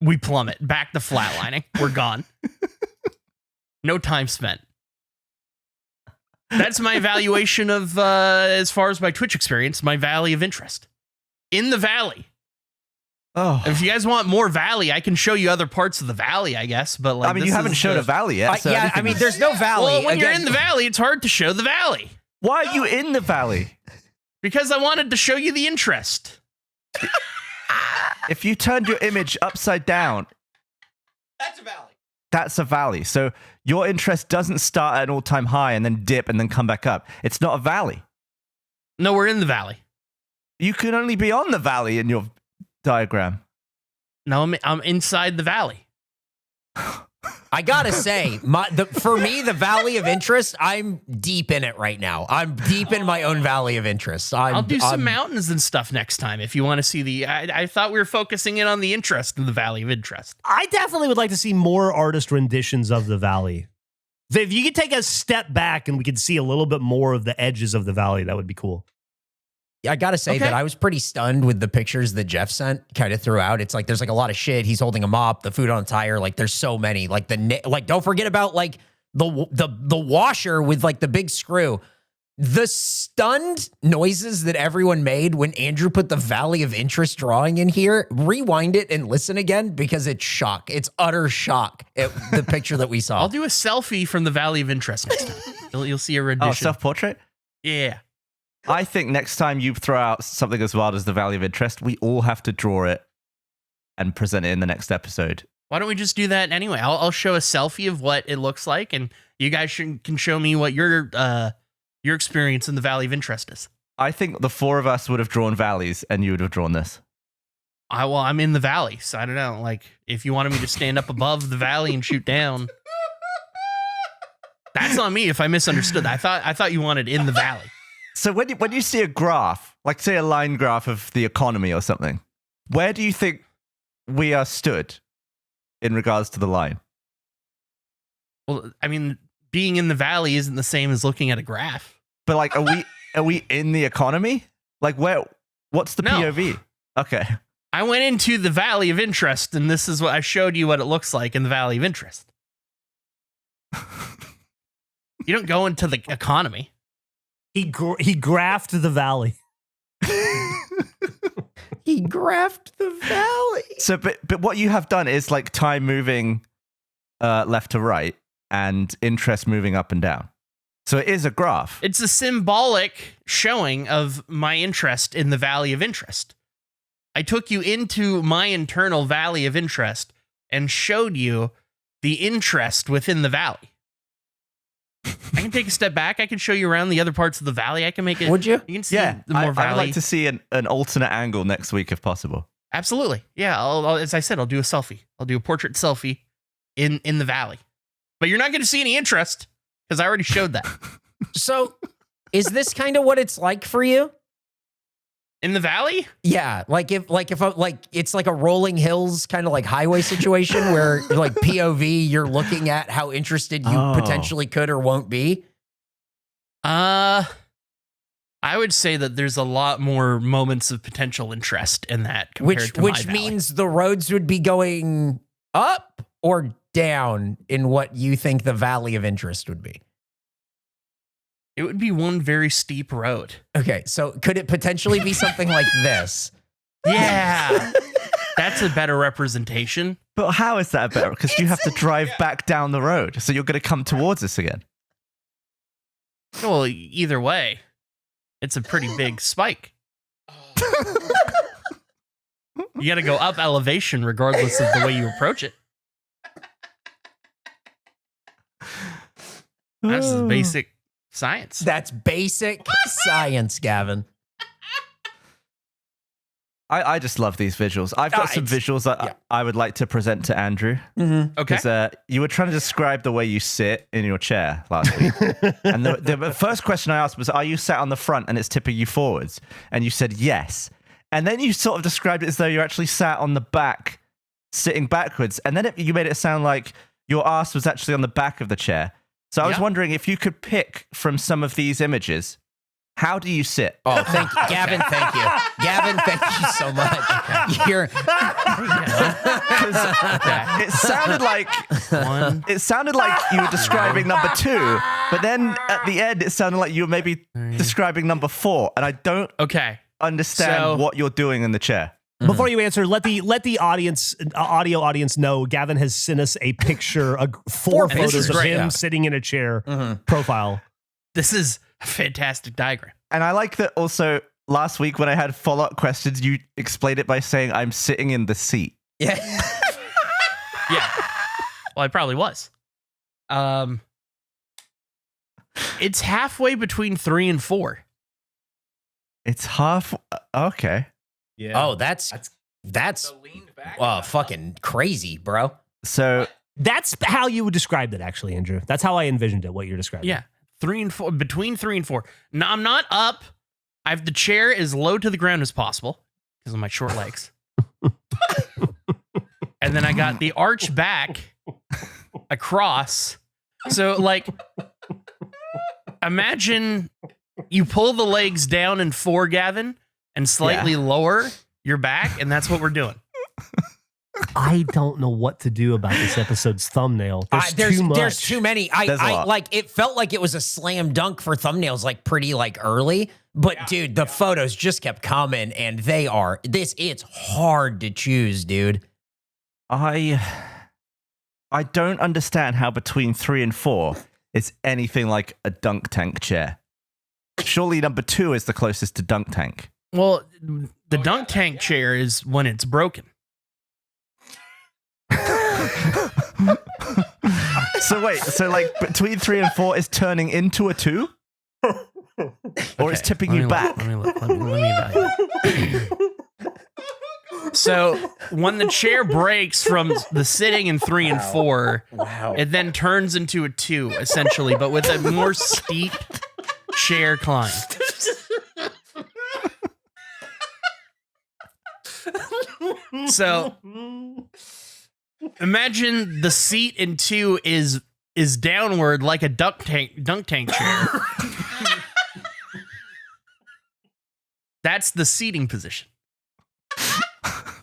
Speaker 8: We plummet back to flatlining. We're gone. No time spent. That's my evaluation of, as far as my Twitch experience, my valley of interest. In the valley.
Speaker 6: Oh.
Speaker 8: If you guys want more valley, I can show you other parts of the valley, I guess. But like,
Speaker 6: I mean, you
Speaker 8: this
Speaker 6: haven't
Speaker 8: is
Speaker 6: showed
Speaker 8: the-
Speaker 6: a valley yet. So
Speaker 3: yeah, I mean, there's no valley.
Speaker 8: Well, when you're
Speaker 3: Again,
Speaker 8: in the valley, it's hard to show the valley.
Speaker 6: Why are you in the valley?
Speaker 8: Because I wanted to show you the interest.
Speaker 6: If you turned your image upside down,
Speaker 7: That's a valley.
Speaker 6: that's a valley. So your interest doesn't start at an all-time high and then dip and then come back up. It's not a valley.
Speaker 8: No, we're in the valley.
Speaker 6: You can only be on the valley in your diagram.
Speaker 8: No, I'm inside the valley.
Speaker 3: I gotta say, for me, the valley of interest, I'm deep in it right now. I'm deep in my own valley of interest.
Speaker 8: I'll do some mountains and stuff next time if you want to see the. I thought we were focusing in on the interest in the valley of interest.
Speaker 5: I definitely would like to see more artist renditions of the valley. If you could take a step back and we could see a little bit more of the edges of the valley, that would be cool.
Speaker 3: I gotta say that I was pretty stunned with the pictures that Geoff sent kind of throughout. It's like there's like a lot of shit. He's holding a mop, the food on a tire. Like there's so many. Like don't forget about like the washer with like the big screw. The stunned noises that everyone made when Andrew put the valley of interest drawing in here. Rewind it and listen again because it's shock. It's utter shock at the picture that we saw.
Speaker 8: I'll do a selfie from the valley of interest next time. You'll see a rendition.
Speaker 6: Oh, self-portrait?
Speaker 8: Yeah.
Speaker 6: I think next time you throw out something as wild as the Valley of Interest, we all have to draw it and present it in the next episode.
Speaker 8: Why don't we just do that anyway? I'll show a selfie of what it looks like, and you guys can show me what your experience in the Valley of Interest is.
Speaker 6: I think the four of us would have drawn valleys, and you would have drawn this.
Speaker 8: Well, I'm in the valley, so I don't know. Like, if you wanted me to stand up above the valley and shoot down, that's on me if I misunderstood. I thought you wanted in the valley.
Speaker 6: So when you see a graph, like say a line graph of the economy or something, where do you think we are stood in regards to the line?
Speaker 8: Well, I mean, being in the valley isn't the same as looking at a graph.
Speaker 6: But like, are we in the economy? Like what's the POV? Okay.
Speaker 8: I went into the valley of interest, and this is what I showed you what it looks like in the valley of interest. You don't go into the economy.
Speaker 5: He graphed the valley.
Speaker 3: He graphed the valley.
Speaker 6: So, but what you have done is like time moving left to right and interest moving up and down. So it is a graph.
Speaker 8: It's a symbolic showing of my interest in the valley of interest. I took you into my internal valley of interest and showed you the interest within the valley. I can take a step back. I can show you around the other parts of the valley. I can make it.
Speaker 3: Would you?
Speaker 8: You can see
Speaker 6: Yeah,
Speaker 8: the more valley.
Speaker 6: I'd like to see an alternate angle next week if possible.
Speaker 8: Absolutely. Yeah. I'll, as I said, I'll do a selfie. I'll do a portrait selfie in the valley. But you're not going to see any interest because I already showed that.
Speaker 3: So, is this kind of what it's like for you?
Speaker 8: In the valley?
Speaker 3: Yeah, like if it's like a rolling hills kind of like highway situation where like POV, you're looking at how interested you potentially could or won't be.
Speaker 8: I would say that there's a lot more moments of potential interest in that compared to my
Speaker 3: which
Speaker 8: valley.
Speaker 3: means the roads would be going up or down in what you think the valley of interest would be.
Speaker 8: It would be one very steep road.
Speaker 3: Okay, so could it potentially be something like this?
Speaker 8: Yeah. That's a better representation.
Speaker 6: But how is that better? Because you have to drive back down the road, so you're going to come towards us again.
Speaker 8: Well, either way, it's a pretty big spike. You got to go up elevation regardless of the way you approach it. That's the basic science.
Speaker 3: That's basic science, Gavin.
Speaker 6: I just love these visuals. I've got some visuals that I would like to present to Andrew.
Speaker 3: Mm-hmm.
Speaker 8: Okay.
Speaker 6: Because you were trying to describe the way you sit in your chair last week. And the first question I asked was, are you sat on the front and it's tipping you forwards? And you said yes. And then you sort of described it as though you're actually sat on the back, sitting backwards. And then you made it sound like your ass was actually on the back of the chair. So I was wondering if you could pick from some of these images. How do you sit?
Speaker 3: Oh, thank you. Gavin, thank you. Gavin, thank you so much. You're
Speaker 6: It sounded like you were describing number 2, but then at the end it sounded like you were maybe describing number 4, and I don't understand what you're doing in the chair.
Speaker 5: Before you answer, let the audience, audio audience know Gavin has sent us a picture, 4 photos of him sitting in a chair profile.
Speaker 8: This is a fantastic diagram.
Speaker 6: And I like that also last week when I had follow-up questions, you explained it by saying, I'm sitting in the seat.
Speaker 3: Yeah.
Speaker 8: Yeah. Well, I probably was. It's halfway between 3 and 4.
Speaker 6: It's half. Okay.
Speaker 3: Yeah. Oh, that's fucking crazy, bro.
Speaker 6: So
Speaker 5: that's how you would describe it, actually, Andrew. That's how I envisioned it, what you're describing.
Speaker 8: Yeah. 3 and 4, between 3 and 4. No, I'm not up. I have the chair as low to the ground as possible because of my short legs. And then I got the arch back across. So, like, imagine you pull the legs down in 4, Gavin, and slightly lower your back, and that's what we're doing.
Speaker 5: I don't know what to do about this episode's thumbnail. There's too much.
Speaker 3: There's too many. I like it felt like it was a slam dunk for thumbnails, like pretty like early. But dude, the photos just kept coming, and it's hard to choose, dude.
Speaker 6: I don't understand how between 3 and 4 it's anything like a dunk tank chair. Surely number 2 is the closest to dunk tank.
Speaker 8: Well, the dunk tank chair is when it's broken.
Speaker 6: So like between 3 and 4 is turning into a 2? Or it's tipping you back?
Speaker 8: Let me evaluate. So when the chair breaks from the sitting in 3 and 4, it then turns into a 2, essentially, but with a more steep chair climb. So imagine the seat in 2 is downward like a dunk tank chair. That's the seating position.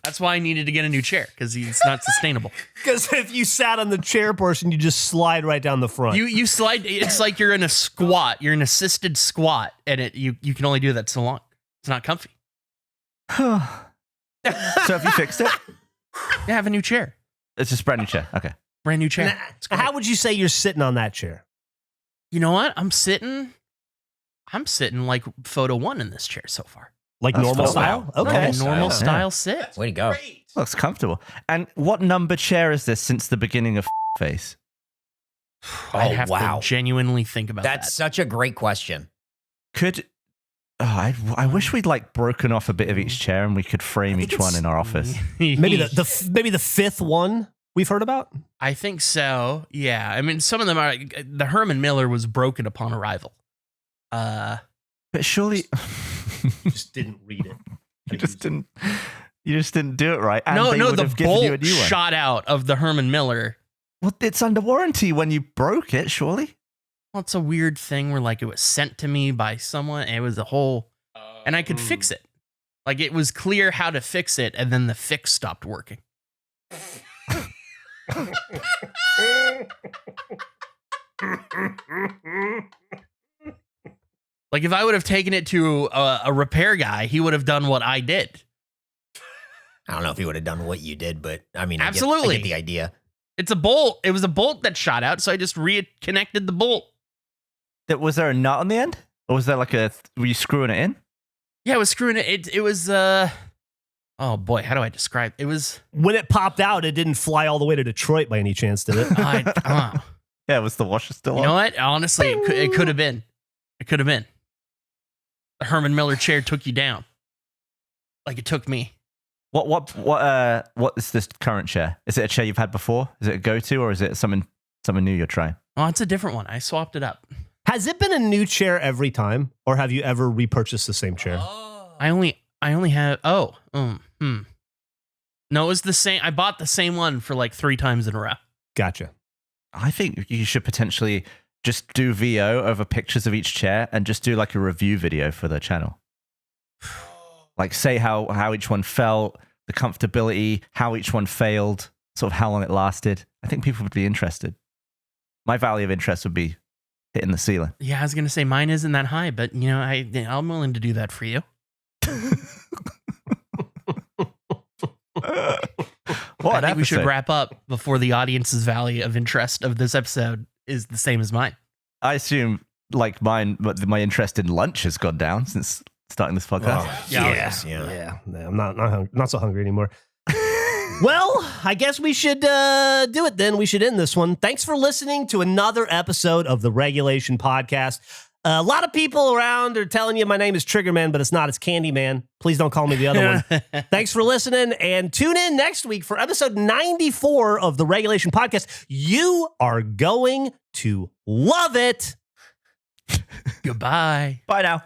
Speaker 8: That's why I needed to get a new chair, because it's not sustainable.
Speaker 5: Because if you sat on the chair portion, you just slide right down the front.
Speaker 8: You slide. It's like you're in a squat. You're an assisted squat, and you can only do that so long. It's not comfy.
Speaker 6: So have you fixed it?
Speaker 8: Yeah, have a new chair.
Speaker 6: It's just a brand new chair. Okay.
Speaker 8: Brand new chair.
Speaker 5: How would you say you're sitting on that chair?
Speaker 8: You know what? I'm sitting like photo 1 in this chair so far.
Speaker 5: Like normal style? Okay.
Speaker 8: Normal style sit.
Speaker 3: Way to go.
Speaker 6: Looks comfortable. And what number chair is this since the beginning of Face?
Speaker 8: I'd have to genuinely think about that.
Speaker 3: That's such a great question.
Speaker 6: I wish we'd like broken off a bit of each chair and we could frame each one in our office.
Speaker 5: Maybe the 5th one we've heard about?
Speaker 8: I think so. Yeah. I mean, some of them are. The Herman Miller was broken upon arrival.
Speaker 6: But surely
Speaker 5: you just didn't read it.
Speaker 6: You just didn't do it right. And
Speaker 8: No, the bolt shot out of the Herman Miller.
Speaker 6: Well, it's under warranty when you broke it, surely.
Speaker 8: Well, it's a weird thing where like it was sent to me by someone. And it was a whole, and I could fix it. Like it was clear how to fix it, and then the fix stopped working. Like if I would have taken it to a repair guy, he would have done what I did.
Speaker 3: I don't know if he would have done what you did, but I mean,
Speaker 8: Absolutely.
Speaker 3: I get the idea.
Speaker 8: It's a bolt. It was a bolt that shot out, so I just reconnected the bolt.
Speaker 6: Was there a nut on the end? Or was there like were you screwing it in?
Speaker 8: Yeah, I was screwing it. It was, oh boy, how do I describe it? It was...
Speaker 5: When it popped out, it didn't fly all the way to Detroit by any chance, did it?
Speaker 6: Yeah, was the washer still on?
Speaker 8: You know what? Honestly, it could have been. It could have been. The Herman Miller chair took you down. Like it took me.
Speaker 6: What is this current chair? Is it a chair you've had before? Is it a go-to, or is it something new you're trying?
Speaker 8: Oh, it's a different one. I swapped it up.
Speaker 5: Has it been a new chair every time, or have you ever repurchased the same chair?
Speaker 8: I only have. No, it was the same. I bought the same one for like 3 times in a row.
Speaker 5: Gotcha.
Speaker 6: I think you should potentially just do VO over pictures of each chair and just do like a review video for the channel. Like say how each one felt, the comfortability, how each one failed, sort of how long it lasted. I think people would be interested. My value of interest would be hitting the ceiling.
Speaker 8: Yeah, I was gonna say mine isn't that high, but you know, I'm willing to do that for you. I think we should wrap up before the audience's value of interest of this episode is the same as mine.
Speaker 6: I assume like mine, but my interest in lunch has gone down since starting this podcast.
Speaker 5: Yeah. I'm not so hungry anymore. Well, I guess we should do it then. We should end this one. Thanks for listening to another episode of the Regulation Podcast. A lot of people around are telling you my name is Triggerman, but it's not. It's Candyman. Please don't call me the other one. Thanks for listening, and tune in next week for episode 94 of the Regulation Podcast. You are going to love it.
Speaker 8: Goodbye.
Speaker 6: Bye now.